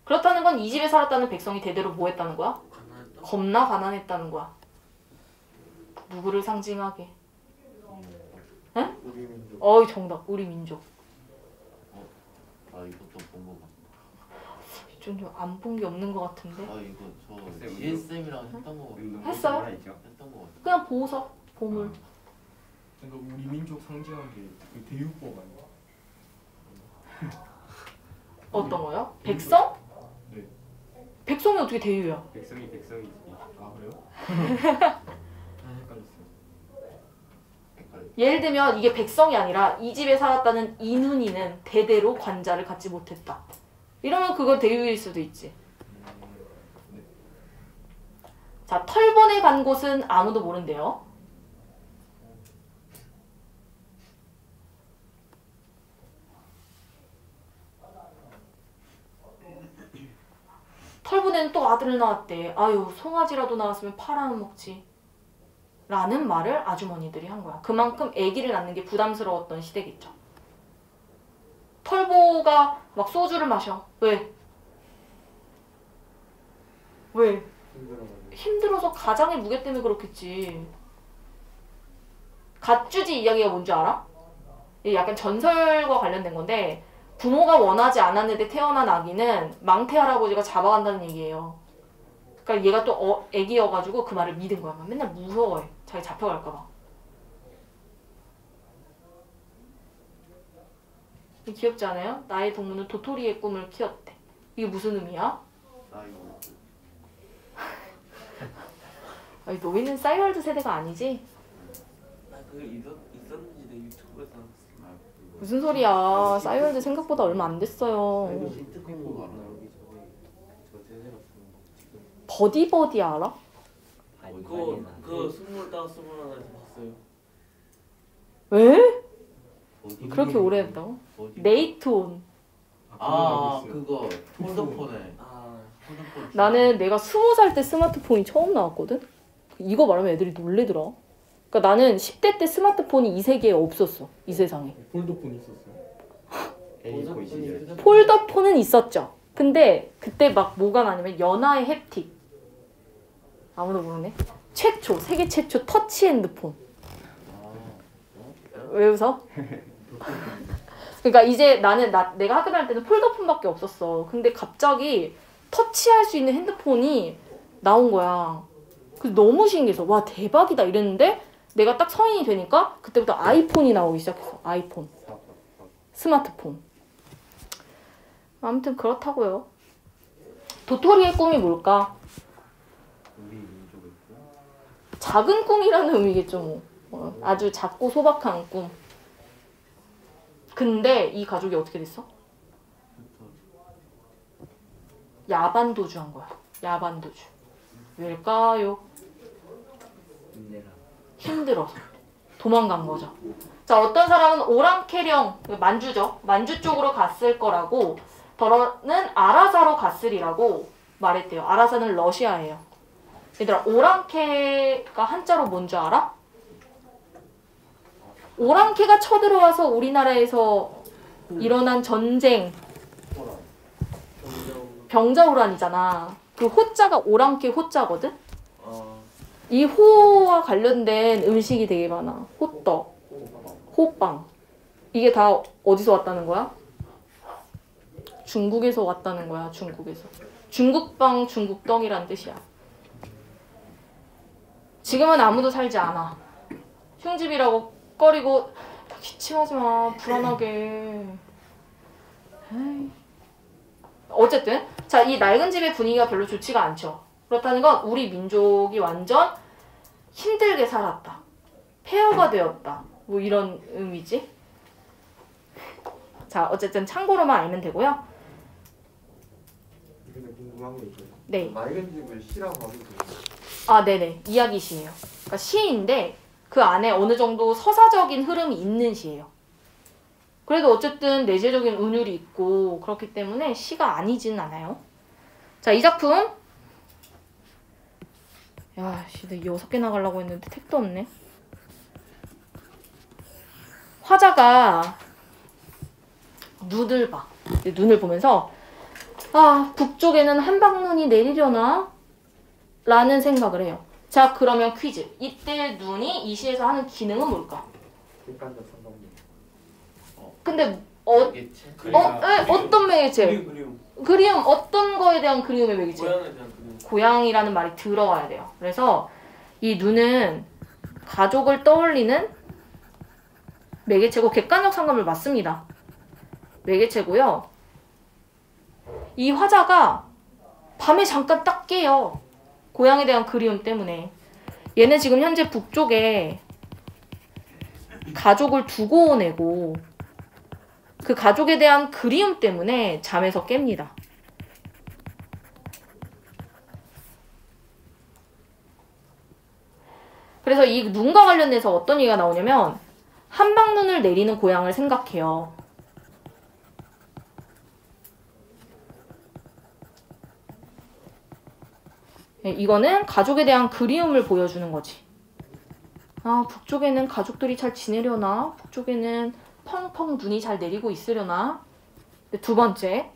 그렇다는 건 이 집에 살았다는 백성이 대대로 뭐 했다는 거야? 가난했다. 겁나 가난했다는 거야. 누구를 상징하게? 우리 민족. 어이, 정답. 우리 민족. 아 이것도 본 거 같아. 좀 안 본 게 없는 것 같은데. 아 이거 저 쌤, DSM이랑 했던 거 같아. 했어요? 했던 거 같아. 그냥 보석, 보물. 그러니까 우리 민족 상징한 게그 대유법 아니야? 어떤 거요? 백성? 네. 백성이 어떻게 대유야? 백성이 백성이지. 아 그래요? 헷갈렸어요. 예를 들면 이게 백성이 아니라 이 집에 살았다는 이눈이는 대대로 관자를 갖지 못했다. 이러면 그거 대유일 수도 있지. 네. 자, 털본에 간 곳은 아무도 모른대요. 털본에는 또 아들 낳았대. 아유, 송아지라도 나왔으면 팔아먹지. 라는 말을 아주머니들이 한 거야. 그만큼 아기를 낳는 게 부담스러웠던 시대겠죠. 털보가 막 소주를 마셔. 왜? 왜? 힘들어가지고. 힘들어서 가장의 무게 때문에 그렇겠지. 갓주지 이야기가 뭔지 알아? 이게 약간 전설과 관련된 건데 부모가 원하지 않았는데 태어난 아기는 망태 할아버지가 잡아간다는 얘기예요. 그러니까 얘가 또 애기여가지고 그 말을 믿은 거야. 맨날 무서워해. 자기 잡혀갈까봐. 귀엽지 않아요? 나의 동무는 도토리의 꿈을 키웠대. 이게 무슨 의미야? 나 이거 아니, 너희는 싸이월드 세대가 아니지? 나 그거 있었는지 내 유튜브에서 봤어. 무슨 소리야. 싸이월드 생각보다 얼마 안 됐어요. 시트콤도 알아. 저 제대로 쓰는 거 지금. 버디버디 알아? 그거 25, 21에서 봤어요. 왜? 어디 그렇게 오래 했다고? 어디? 네이트온. 아 그거 그거 폴더폰에 아, 폴더폰. 나는 내가 20살 때 스마트폰이 처음 나왔거든? 이거 말하면 애들이 놀래더라. 그러니까 나는 10대 때 스마트폰이 이 세계에 없었어. 이 세상에. 폴더폰 있었어요? 애니폰 시절. 폴더폰은 있었죠. 근데 그때 막 뭐가 나냐면 연하의 햅틱. 아무도 모르네. 최초, 세계 최초 터치 핸드폰. 왜 웃어? 그러니까 이제 내가 학교 다닐 때는 폴더폰밖에 없었어. 근데 갑자기 터치할 수 있는 핸드폰이 나온 거야. 그래서 너무 신기해서 와 대박이다 이랬는데 내가 딱 성인이 되니까 그때부터 아이폰이 나오기 시작했어. 아이폰. 스마트폰. 아무튼 그렇다고요. 도토리의 꿈이 뭘까? 우리 민족의 꿈. 작은 꿈이라는 의미겠죠. 뭐. 아주 작고 소박한 꿈. 근데 이 가족이 어떻게 됐어? 야반도주 한 거야. 야반도주. 왜일까요? 힘들어서. 도망간 거죠. 자, 어떤 사람은 오랑캐령, 만주죠. 만주 쪽으로 갔을 거라고, 더러는 아라사로 갔으리라고 말했대요. 아라사는 러시아예요. 얘들아, 오랑캐가 한자로 뭔 줄 알아? 오랑캐가 쳐들어와서 우리나라에서 일어난 전쟁, 병자호란이잖아. 그 호자가 오랑캐 호자거든? 이 호와 관련된 음식이 되게 많아. 호떡, 호빵. 이게 다 어디서 왔다는 거야? 중국에서 왔다는 거야, 중국에서. 중국빵, 중국떡이란 뜻이야. 지금은 아무도 살지 않아. 흉집이라고 꺼리고 기침하지 마. 불안하게. 에이. 어쨌든 자, 이 낡은 집의 분위기가 별로 좋지가 않죠. 그렇다는 건 우리 민족이 완전 힘들게 살았다. 폐허가 되었다. 뭐 이런 의미지. 자, 어쨌든 참고로만 알면 되고요. 근데 궁금한 게 있어요. 네. 낡은 집을 시라고 하면 돼요. 아, 네네. 이야기 시예요. 그러니까 시인데 그 안에 어느 정도 서사적인 흐름이 있는 시예요. 그래도 어쨌든 내재적인 운율이 있고 그렇기 때문에 시가 아니진 않아요. 자, 이 작품. 야, 씨, 나 6개 나가려고 했는데 택도 없네. 화자가 눈을 봐. 눈을 보면서 아, 북쪽에는 한방눈이 내리려나? 라는 생각을 해요. 자, 그러면 퀴즈. 이때 눈이 이 시에서 하는 기능은 뭘까? 객관적 상관문. 근데 매개체? 어떤 매개체? 그리움. 그리움, 어떤 거에 대한 그리움의 매개체? 고향에 대한 그리움. 고향이라는 말이 들어와야 돼요. 그래서 이 눈은 가족을 떠올리는 매개체고 객관적 상관을 맞습니다. 매개체고요. 이 화자가 밤에 잠깐 딱 깨요. 고향에 대한 그리움 때문에. 얘는 지금 현재 북쪽에 가족을 두고 온 애고 그 가족에 대한 그리움 때문에 잠에서 깹니다. 그래서 이 눈과 관련해서 어떤 얘기가 나오냐면 한방눈을 내리는 고향을 생각해요. 이거는 가족에 대한 그리움을 보여주는 거지. 아, 북쪽에는 가족들이 잘 지내려나? 북쪽에는 펑펑 눈이 잘 내리고 있으려나? 두 번째.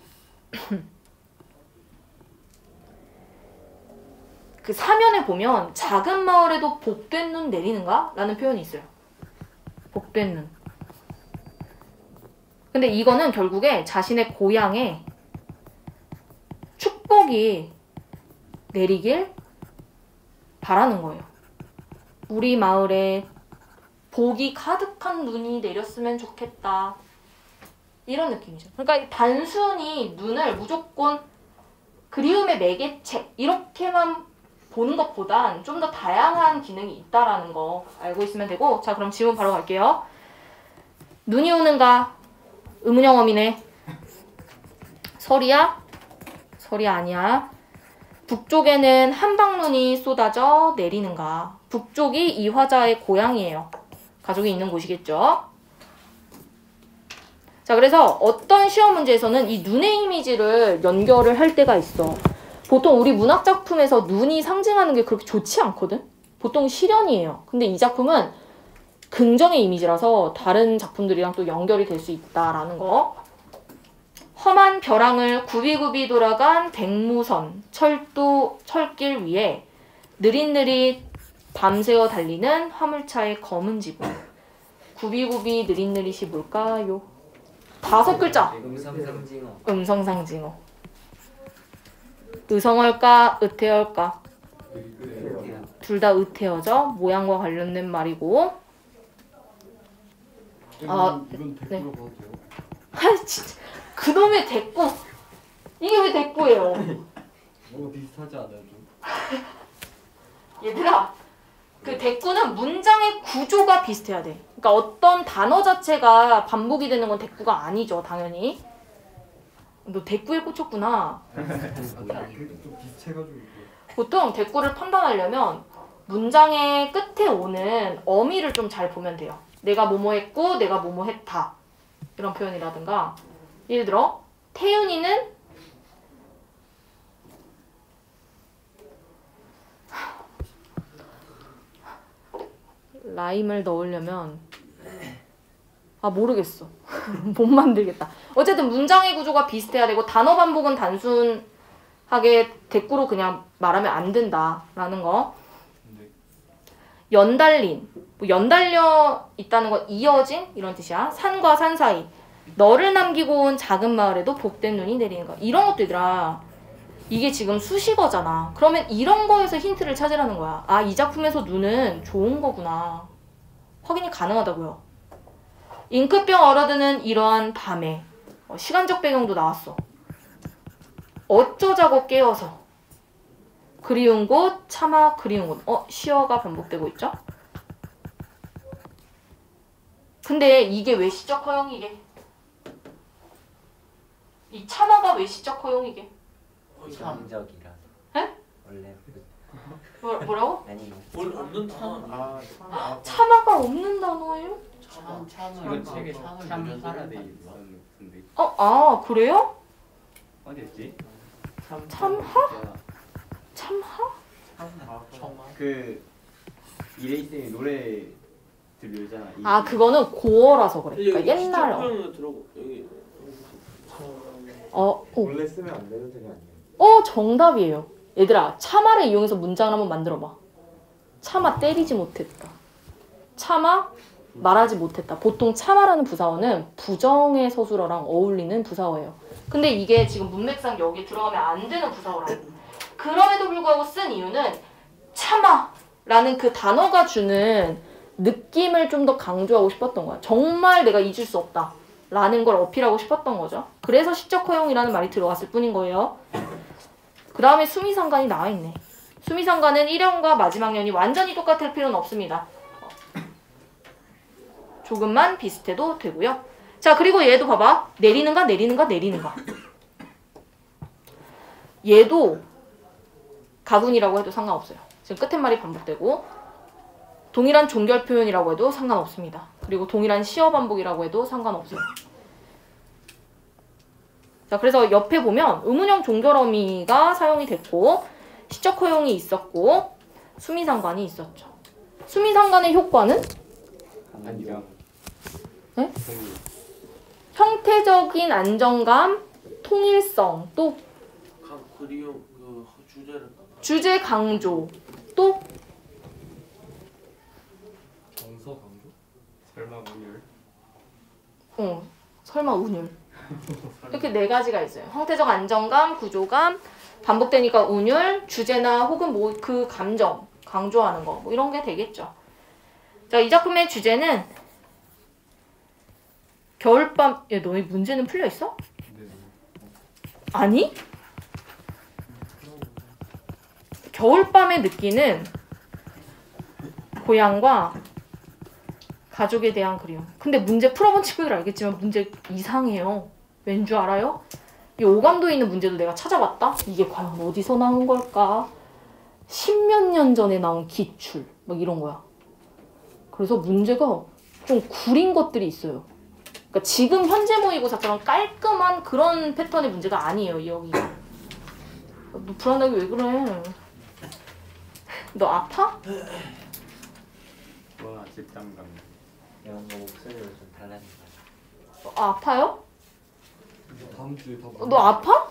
그 사면에 보면 작은 마을에도 복된 눈 내리는가? 라는 표현이 있어요. 복된 눈. 근데 이거는 결국에 자신의 고향에 축복이 내리길 바라는 거예요. 우리 마을에 복이 가득한 눈이 내렸으면 좋겠다. 이런 느낌이죠. 그러니까 단순히 눈을 무조건 그리움의 매개체 이렇게만 보는 것보단 좀 더 다양한 기능이 있다라는 거 알고 있으면 되고. 자, 그럼 질문 바로 갈게요. 눈이 오는가? 의문형 어미네. 설이야? 설이 아니야. 북쪽에는 한방눈이 쏟아져 내리는가? 북쪽이 이 화자의 고향이에요. 가족이 있는 곳이겠죠. 자, 그래서 어떤 시험 문제에서는 이 눈의 이미지를 연결을 할 때가 있어. 보통 우리 문학 작품에서 눈이 상징하는 게 그렇게 좋지 않거든? 보통 실연이에요. 근데 이 작품은 긍정의 이미지라서 다른 작품들이랑 또 연결이 될 수 있다라는 거. 험한 벼랑을 굽이굽이 돌아간 백무선, 철길 위에 느릿느릿 밤새워 달리는 화물차의 검은 지붕. 굽이굽이 느릿느릿이 뭘까요? 5글자. 음성상징어. 음성상징어. 의성어일까? 의태어일까? 둘 다 의태어죠. 모양과 관련된 말이고. 이건 대꾸로 네. 봐도 돼요? 아, 진짜. 그놈의 대꾸. 이게 왜 대꾸예요? 뭔가 비슷하지 않아요 좀? 얘들아, 그 대꾸는 문장의 구조가 비슷해야 돼. 그러니까 어떤 단어 자체가 반복이 되는 건 대꾸가 아니죠, 당연히. 너 대꾸에 꽂혔구나. 좀 비슷해가지고 이거. 보통 대꾸를 판단하려면 문장의 끝에 오는 어미를 좀 잘 보면 돼요. 내가 뭐뭐 했고 내가 뭐뭐 했다. 이런 표현이라든가 예를 들어 태윤이는 라임을 넣으려면 모르겠어. 못 만들겠다. 어쨌든 문장의 구조가 비슷해야 되고 단어 반복은 단순하게 대꾸로 그냥 말하면 안 된다라는 거. 연달린. 뭐 연달려 있다는 건 이어진 이런 뜻이야. 산과 산 사이. 너를 남기고 온 작은 마을에도 복된 눈이 내리는 거. 이런 것도 얘들아. 이게 지금 수식어잖아. 그러면 이런 거에서 힌트를 찾으라는 거야. 아, 이 작품에서 눈은 좋은 거구나. 확인이 가능하다고요. 잉크병 얼어드는 이러한 밤에 시간적 배경도 나왔어. 어쩌자고 깨어서 그리운 곳 차마 그리운 곳. 시어가 반복되고 있죠? 근데 이게 왜 시적 허용이게? 이 차마가 왜 시적 허용이게? 참적이라. 에? 원래 뭐라고? 아니 뭘 없는 단어. 차마가 없는 단어예요? 이거 책에 참 파라데이 있었는데 그래요? 어디였지? 참하? 참하? 그 이레이쌤이 노래 들려잖아. 그거는 고어라서 그래. 그러니까 여기 시적 옛날 표현으로 들어고 여기. 원래 쓰면 안 되는 책이 아니에요. 정답이에요. 얘들아, 차마를 이용해서 문장을 한번 만들어봐. 차마 때리지 못했다. 차마 말하지 못했다. 보통 차마라는 부사어는 부정의 서술어랑 어울리는 부사어예요. 근데 이게 지금 문맥상 여기 들어가면 안 되는 부사어라고. 그럼에도 불구하고 쓴 이유는 차마라는 그 단어가 주는 느낌을 좀 더 강조하고 싶었던 거야. 정말 내가 잊을 수 없다. 라는 걸 어필하고 싶었던 거죠. 그래서 시적 허용이라는 말이 들어갔을 뿐인 거예요. 그 다음에 수미상관이 나와있네. 수미상관은 1년과 마지막 년이 완전히 똑같을 필요는 없습니다. 조금만 비슷해도 되고요. 자, 그리고 얘도 봐봐. 내리는가 내리는가 내리는가. 얘도 가군이라고 해도 상관없어요. 지금 끝에 말이 반복되고 동일한 종결 표현이라고 해도 상관없습니다. 그리고 동일한 시어 반복이라고 해도 상관없어요. 자, 그래서 옆에 보면 의문형 종결어미가 사용이 됐고 시적 허용이 있었고 수미상관이 있었죠. 수미상관의 효과는 안녕. 네? 형태적인 안정감, 통일성, 또 그리움 그 주제를 주제 강조, 또 정서 강조? 설마 운율? 설마 운율. 이렇게 네 가지가 있어요. 형태적 안정감, 구조감, 반복되니까 운율, 주제나 혹은 뭐 그 감정 강조하는 거 뭐 이런 게 되겠죠. 자, 이 작품의 주제는 겨울밤. 야, 너희 문제는 풀려 있어? 네. 아니? 겨울밤에 느끼는 고향과 가족에 대한 그리움. 근데 문제 풀어본 친구들 알겠지만 문제 이상해요. 왠 줄 알아요? 이 오감도에 있는 문제도 내가 찾아봤다? 이게 과연 어디서 나온 걸까? 10몇 년 전에 나온 기출 막 이런 거야. 그래서 문제가 좀 구린 것들이 있어요. 그러니까 지금 현재 모의고사처럼 깔끔한 그런 패턴의 문제가 아니에요. 여기가. 너 불안하게 왜 그래? 너 아파? 와 집담감. 이런 거 목소리가 좀 달라진 거야. 아파요? 다음 주에 다 너 아파?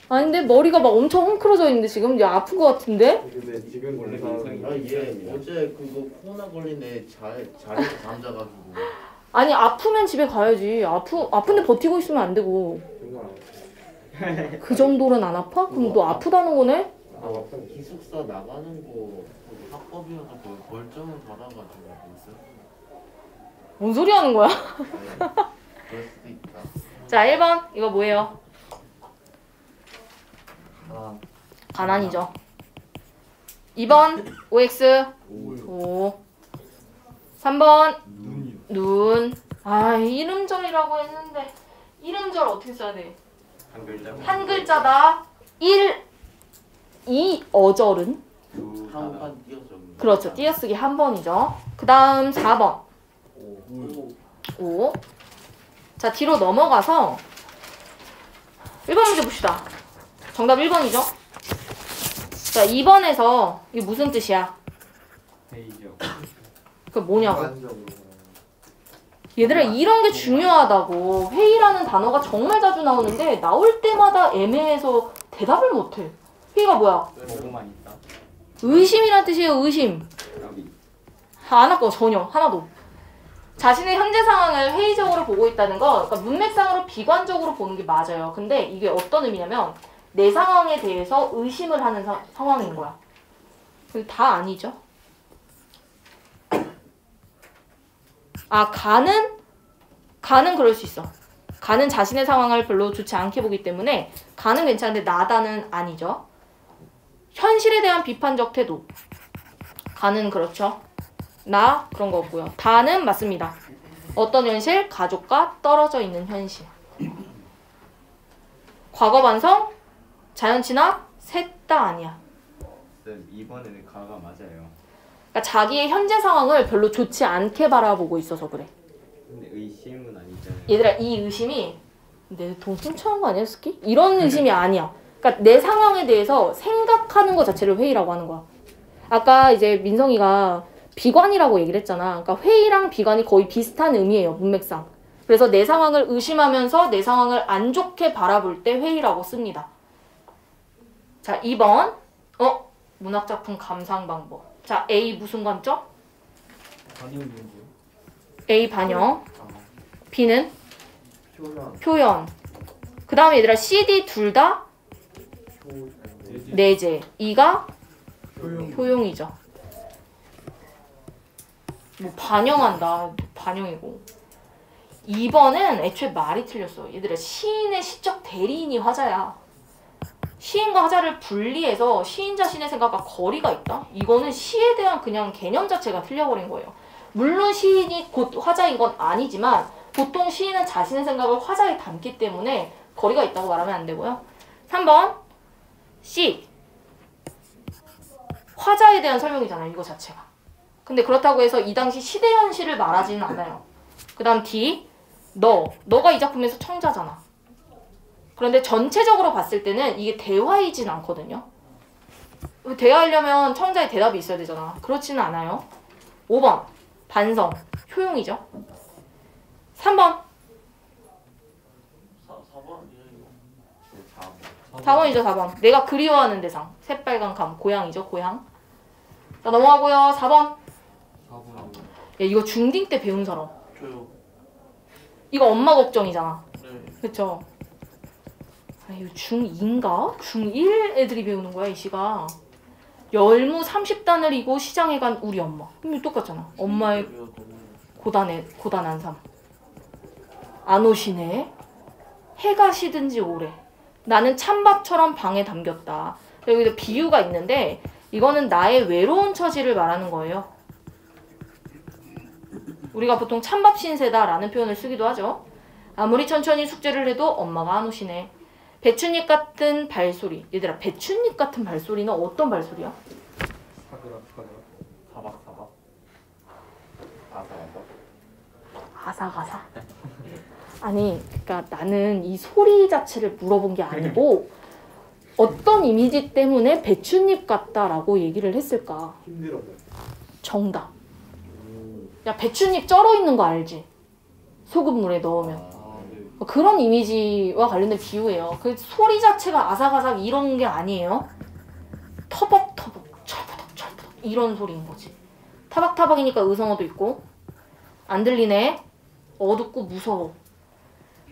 아닌데 머리가 막 엄청 헝클어져 있는데 지금 야 아픈 거 같은데? 근데 지금 원래 영상 인성이 얘 어제 그거 코로나 걸린 애 자리에서 잠자가지고 아니 아프면 집에 가야지. 아픈데 버티고 있으면 안 되고. 정말 그 정도는 안 아파? 그럼 너 아프다는 거네? 기숙사 나가는 거 합법이어서 그 벌점을 받아가지고 있어. 뭔 소리 하는 거야? 그럴 수도 있다. 자 1번 이거 뭐예요? 아, 가난이죠. 2번 OX 오요. 오 3번 눈이요. 눈. 이름절이라고 했는데 이름절 어떻게 써야 돼? 한 글자. 한 글자다. 1 이 어절은 한 판 띄어서. 그렇죠. 띄어쓰기 한 번이죠. 그 다음 4번. 오. 5. 자, 뒤로 넘어가서 1번 문제 봅시다. 정답 1번이죠. 자, 2번에서 이게 무슨 뜻이야? 회의죠. 그 뭐냐고. 객관적으로 얘들아, 이런 게 중요하다고. 회의라는 단어가 정말 자주 나오는데 나올 때마다 애매해서 대답을 못해. 회의가 뭐야? 보고만 있다. 의심이란 뜻이에요. 의심. 여기. 안 할 거 전혀 하나도. 자신의 현재 상황을 회의적으로 보고 있다는 거, 그러니까 문맥상으로 비관적으로 보는 게 맞아요. 근데 이게 어떤 의미냐면 내 상황에 대해서 의심을 하는 상황인 거야. 근데 다 아니죠. 아, 가는 그럴 수 있어. 가는 자신의 상황을 별로 좋지 않게 보기 때문에 가는 괜찮은데 나다는 아니죠. 현실에 대한 비판적 태도. 가는 그렇죠. 나 그런 거 없고요. 다는 맞습니다. 어떤 현실? 가족과 떨어져 있는 현실. 과거 반성? 자연 진압? 셋 다 아니야. 쌤, 이번에는 가가 맞아요. 그러니까 자기의 현재 상황을 별로 좋지 않게 바라보고 있어서 그래. 근데 의심은 아니잖아요. 얘들아, 이 의심이 내 돈 훔쳐간 거 아니야, 스키? 이런 의심이 아니야. 그러니까 내 상황에 대해서 생각하는 것 자체를 회의라고 하는 거야. 아까 이제 민성이가 비관이라고 얘기를 했잖아. 그러니까 회의랑 비관이 거의 비슷한 의미예요, 문맥상. 그래서 내 상황을 의심하면서 내 상황을 안 좋게 바라볼 때 회의라고 씁니다. 자, 2번. 문학작품 감상 방법. 자, A 무슨 관점? 반영인데요. A 반영. B는 표현 표현. 그 다음에 얘들아 C, D 둘 다 표 내재. E가 효용. 효용이죠. 뭐 반영한다. 반영이고. 2번은 애초에 말이 틀렸어. 얘들아, 시인의 시적 대리인이 화자야. 시인과 화자를 분리해서 시인 자신의 생각과 거리가 있다? 이거는 시에 대한 그냥 개념 자체가 틀려버린 거예요. 물론 시인이 곧 화자인 건 아니지만 보통 시인은 자신의 생각을 화자에 담기 때문에 거리가 있다고 말하면 안 되고요. 3번 C. 화자에 대한 설명이잖아요. 이거 자체가. 근데 그렇다고 해서 이 당시 시대 현실을 말하지는 않아요. 그 다음 D. 너가 이 작품에서 청자잖아. 그런데 전체적으로 봤을 때는 이게 대화이진 않거든요. 대화하려면 청자의 대답이 있어야 되잖아. 그렇지는 않아요. 5번 반성, 효용이죠. 3번 4번 아니야 이거. 4번이죠. 4번 내가 그리워하는 대상 새빨간 감, 고향이죠. 고향. 자, 넘어가고요. 4번 4번. 야, 이거 중딩 때 배운 사람. 저요. 이거 엄마 걱정이잖아. 네. 그쵸? 아, 이거 중2인가? 중1 애들이 배우는 거야, 이 시가. 열무 30단을 이고 시장에 간 우리 엄마. 이거 똑같잖아. 엄마의 고단한 삶. 안 오시네. 해가 시든지 오래. 나는 찬밥처럼 방에 담겼다. 여기도 비유가 있는데 이거는 나의 외로운 처지를 말하는 거예요. 우리가 보통 찬밥 신세다라는 표현을 쓰기도 하죠. 아무리 천천히 숙제를 해도 엄마가 안 오시네. 배춧잎 같은 발소리. 얘들아, 배춧잎 같은 발소리는 어떤 발소리야? 사그락. 사박사박. 아삭아삭. 아니, 그러니까 나는 이 소리 자체를 물어본 게 아니고 어떤 이미지 때문에 배춧잎 같다라고 얘기를 했을까? 힘들어요. 정답. 야, 배춧잎 쩔어 있는 거 알지? 소금물에 넣으면. 네. 그런 이미지와 관련된 비유예요. 그 소리 자체가 아삭아삭 이런 게 아니에요. 터벅터벅, 철부덕철부덕 이런 소리인 거지. 타박타박이니까 의성어도 있고. 안 들리네. 어둡고 무서워.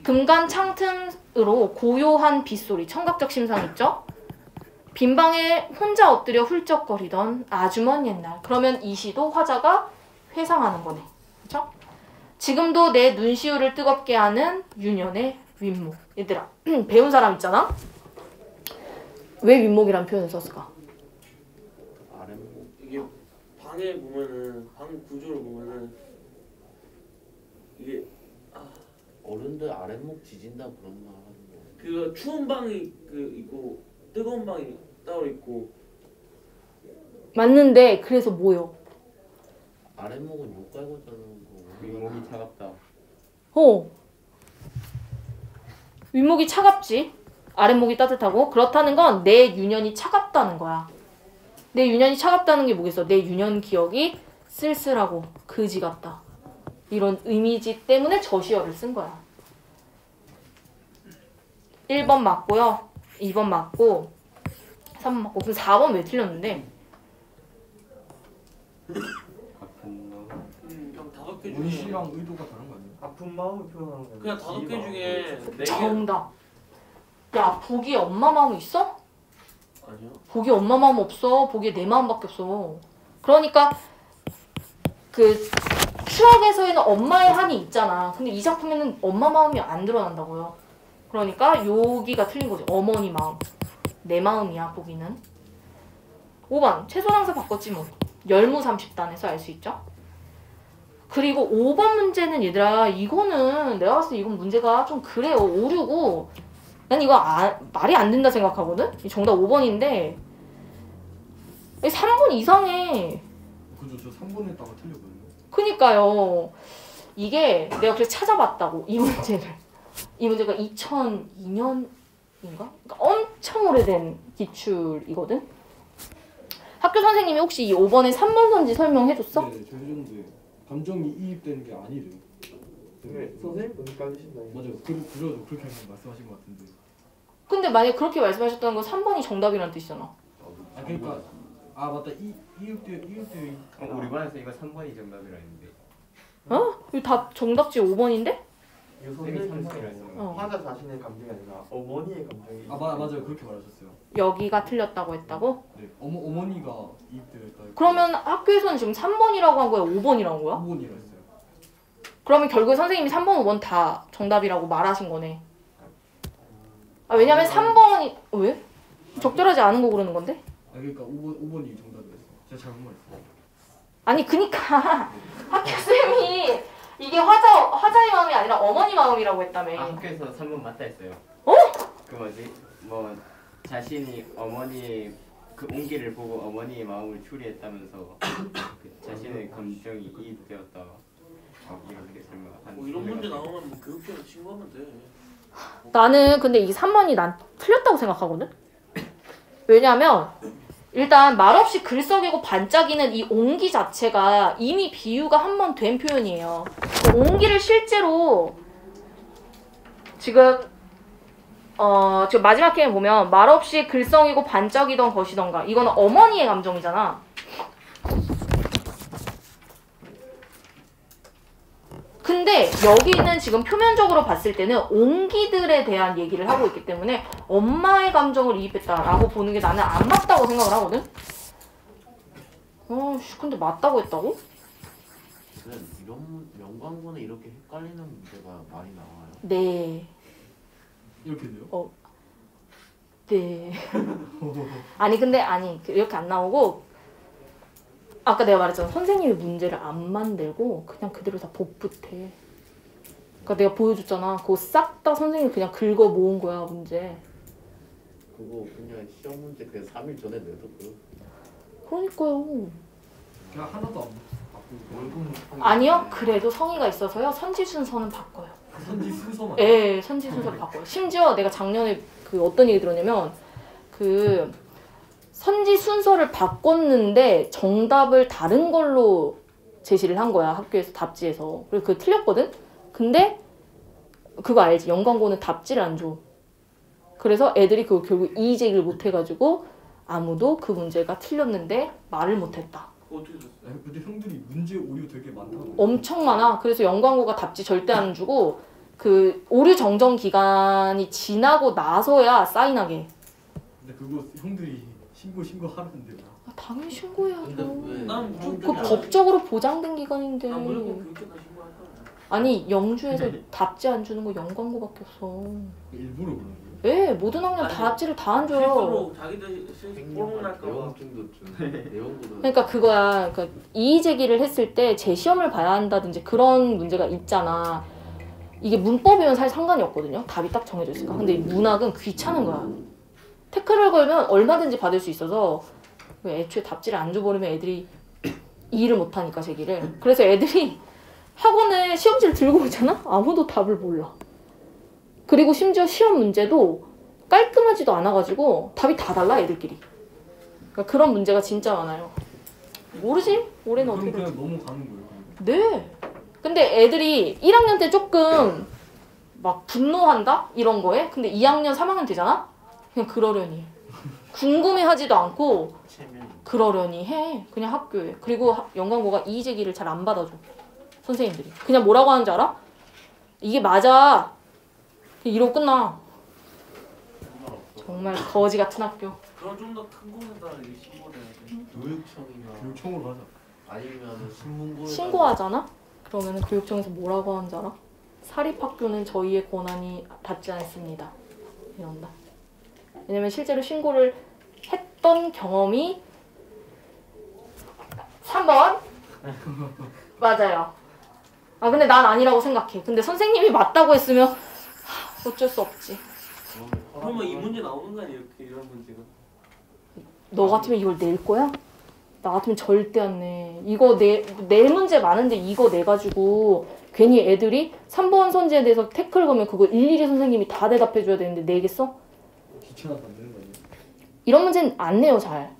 금간 창틈으로 고요한 빗소리, 청각적 심상 있죠? 빈방에 혼자 엎드려 훌쩍거리던 아주 먼 옛날. 그러면 이 시도 화자가 회상하는 거네. 그쵸? 지금도 내 눈시울을 뜨겁게 하는 윤현의 윗목. 얘들아, 배운 사람 있잖아? 왜 윗목이란 표현을 썼을까? 아랫목. 이게 방에 보면은 방 구조를 보면은 이게 어른들 아랫목 지진다 그런 말 하는 거. 그 추운 방이 그 있고 뜨거운 방이 따로 있고 맞는데 그래서 뭐요? 아랫목은 욕 깔고 자는 거. 윗목이 차갑다. 윗목이 차갑지. 아랫목이 따뜻하고. 그렇다는 건 내 유년이 차갑다는 거야. 내 유년이 차갑다는 게 뭐겠어? 내 유년 기억이 쓸쓸하고 그지 같다. 이런 의미지 때문에 저시어를 쓴 거야. 1번 맞고요. 2번 맞고 3번 맞고. 그럼 4번 왜 틀렸는데? 아픈 놈. 그냥 5개 중에 원시랑 의도가 다른 거 아니에요? 아픈 마음을 표현하는 거예요. 그냥 5개 중에 4개. 정답. 야, 보기에 엄마 마음 있어? 아니요. 보기에 엄마 마음 없어. 보기에 내 마음밖에 없어. 그러니까 그 추억에서에는 엄마의 한이 있잖아. 근데 이 작품에는 엄마 마음이 안 드러난다고요. 그러니까 여기가 틀린 거지. 어머니 마음. 내 마음이야, 보기는. 5번. 채소장사 바꿨지 뭐. 열무 30단에서 알 수 있죠? 그리고 5번 문제는 얘들아, 이거는 내가 봤을 때 이건 문제가 좀 그래요. 오류고. 난 이거 말이 안 된다 생각하거든? 정답 5번인데 3번 이상해. 그죠, 저 3번 했다가 틀렸거든요. 그니까요. 이게 내가 그래서 찾아봤다고, 이 문제를. 이 문제가 2002년인가? 그러니까 엄청 오래된 기출이거든? 학교 선생님이 혹시 이 5번에 3번 선지 설명해줬어? 네, 저 해줬는데 감정이 이입되는 게 아니래요. 네, 선생님 분이 까주신다. 맞아요. 그래도 그렇게 말씀하신 것 같은데. 근데 만약에 그렇게 말씀하셨다는 건 3번이 정답이라는 뜻이잖아. 아 그러니까 맞다. 이입되어 우리 반에서 이거 3번이 정답이라 했는데. 어? 이거 다 정답지 5번인데? 이 쌤이 선생님께서 3번이라 했어요. 어. 환자 자신의 감정이 아니라 어머니의 감정이. 맞아요. 그렇게 말하셨어요. 여기가 틀렸다고 했다고? 네, 어머니가 이입되어 있다. 그러면 학교에서는 지금 3번이라고 한 거야? 5번이라고 한 거야? 5번이라 했어요. 그러면 결국에 선생님이 3번, 5번 다 정답이라고 말하신 거네. 아, 왜냐면 3번이 왜? 적절하지 않은 거 그러는 건데? 그러니까 5번이 정답이었어요. 제가 잘못 말했어요. 아니 그니까 학교쌤이 이게 화자의 마음이 아니라 어머니 마음이라고 했다며. 학교에서 3번 맞다 했어요. 어? 그 뭐지? 뭐 자신이 어머니의 그 온기를 보고 어머니의 마음을 추리했다면서 그 자신의 감정이 이입되었다. 이렇게 설명한. 뭐 이런 문제 나오면 뭐 교육청에 신고하면 돼. 나는 근데 이 3번이 난 틀렸다고 생각하거든? 왜냐면 일단 말없이 글썩이고 반짝이는 이 온기 자체가 이미 비유가 한 번 된 표현이에요. 그 온기를 실제로 지금 지금 마지막 회에 보면 말없이 글썽이고 반짝이던 것이던가, 이거는 어머니의 감정이잖아. 근데 여기는 지금 표면적으로 봤을 때는 온기들에 대한 얘기를 하고 있기 때문에 엄마의 감정을 이입했다라고 보는 게 나는 안 맞다고 생각을 하거든? 근데 맞다고 했다고? 이런 명광고는 이렇게 헷갈리는 문제가 많이 나와요. 네. 이렇게 돼요? 네. 아니 이렇게 안 나오고, 아까 내가 말했잖아. 선생님이 문제를 안 만들고 그냥 그대로 다 복붙해. 그러니까 내가 보여줬잖아. 그거 싹 다 선생님이 그냥 긁어 모은 거야, 문제. 그거 그냥 시험 문제 그냥 3일 전에 내줬고요. 그러니까요. 그냥 하나도 안 바꾸고. 아니요. 그래도 성의가 있어서요. 선지 순서는 바꿔요. 선지 순서만. 예, 선지 순서를 바꿔요. 심지어 내가 작년에 그 어떤 얘기 들었냐면, 그 선지 순서를 바꿨는데 정답을 다른 걸로 제시를 한 거야, 학교에서 답지에서. 그래서 그거 틀렸거든? 근데 그거 알지? 연광고는 답지를 안 줘. 그래서 애들이 그거 결국 이의 제기를 못 해가지고 아무도 그 문제가 틀렸는데 말을 못했다. 어떻게 됐어? 근데 형들이 문제 오류 되게 많다고. 엄청 많아. 그래서 연광고가 답지 절대 안 주고 그 오류 정정 기간이 지나고 나서야 사인하게. 근데 그거 형들이 신고하는데요. 당연히 신고해야죠. 근데 왜? 난 무조건 그 법적으로 보장된 기간인데. 난 무조건 교육청에 신고할 거야. 아니 영주에서 답지 안 주는 거 연광고밖에 없어. 일부러 그런 거예요? 예, 모든 학년 아니, 답지를 다 안 줘요. 실수로 자기들 뽀록 날까 봐. 내용증도 준 내용보다. 그러니까 그거야. 그러니까 이의 제기를 했을 때 재시험을 봐야 한다든지 그런 문제가 있잖아. 이게 문법이면 사실 상관이 없거든요. 답이 딱 정해져 있으니까. 근데 이 문학은 귀찮은 거야. 태클을 걸면 얼마든지 받을 수 있어서 애초에 답지를 안 줘버리면 애들이 이해를 못하니까 제기를. 그래서 애들이 학원에 시험지를 들고 오잖아? 아무도 답을 몰라. 그리고 심지어 시험 문제도 깔끔하지도 않아가지고 답이 다 달라 애들끼리. 그러니까 그런 문제가 진짜 많아요. 모르지? 올해는 어떻게 그럼 될지. 그냥 넘어가는 거예요. 네. 근데 애들이 1학년 때 조금 막 분노한다? 이런 거에? 근데 2학년, 3학년 되잖아? 그냥 그러려니 해. 궁금해하지도 않고 체면. 그러려니 해. 그냥 학교에. 그리고 영광고가 이의제기를 잘 안 받아줘. 선생님들이. 그냥 뭐라고 하는지 알아? 이게 맞아. 이러고 끝나. 정말 거지 같은 학교. 그럼 좀 더 큰 곳에다 이렇게 신고를 해야 돼. 교육청이나 교육청으로 가자. 아니면 신문고에 신고하잖아? 그러면 교육청에서 뭐라고 하는지 알아? 사립학교는 저희의 권한이 닿지 않습니다. 이런다. 왜냐면 실제로 신고를 했던 경험이 3번 맞아요. 아 근데 난 아니라고 생각해. 근데 선생님이 맞다고 했으면 어쩔 수 없지. 그러면 이 문제 나오는 거 아니에요? 이렇게 이런 문제가. 너 같으면 이걸 낼 거야? 나 같으면 절대 안 내. 이거 낼 문제 많은데 이거 내가지고 괜히 애들이 3번 선지에 대해서 태클 거면 그거 일일이 선생님이 다 대답해줘야 되는데 내겠어? 귀찮아서 안 되는 거 아니에요? 이런 문제는 안 내요 잘.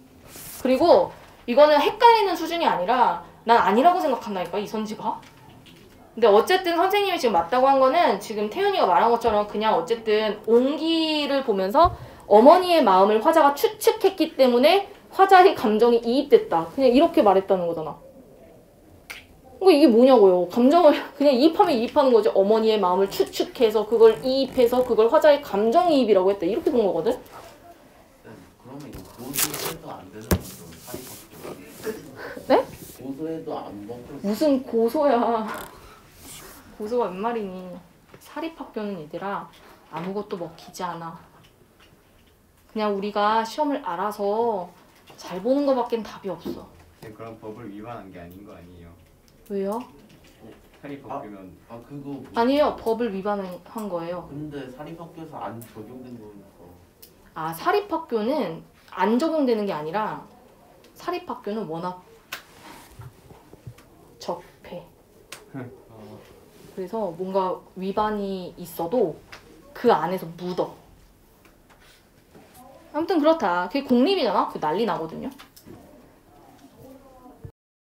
그리고 이거는 헷갈리는 수준이 아니라 난 아니라고 생각한다니까 이 선지가. 근데 어쨌든 선생님이 지금 맞다고 한 거는 지금 태윤이가 말한 것처럼 그냥 어쨌든 옹기를 보면서 어머니의 마음을 화자가 추측했기 때문에 화자의 감정이 이입됐다. 그냥 이렇게 말했다는 거잖아. 이게 뭐냐고요. 감정을 그냥 이입하면 이입하는 거지. 어머니의 마음을 추측해서 그걸 이입해서 그걸 화자의 감정이입이라고 했다. 이렇게 본 거거든. 그러면 이거 고소해도 안 되는 거죠? 사립학교. 네? 고소해도 안 먹고 무슨 고소야. 고소가 웬 말이니. 사립학교는 얘들아 아무것도 먹히지 않아. 그냥 우리가 시험을 알아서 잘 보는 거밖엔 답이 없어. 그런 법을 위반한 게 아닌 거 아니에요? 왜요? 사립학교면 그거 뭐- 아니에요. 법을 위반한 거예요. 근데 사립학교에서 안 적용된 거니까. 아, 사립학교는 안 적용되는 게 아니라 사립학교는 워낙 적폐. 그래서 뭔가 위반이 있어도 그 안에서 묻어. 아무튼 그렇다. 그게 공립이잖아. 그 난리 나거든요.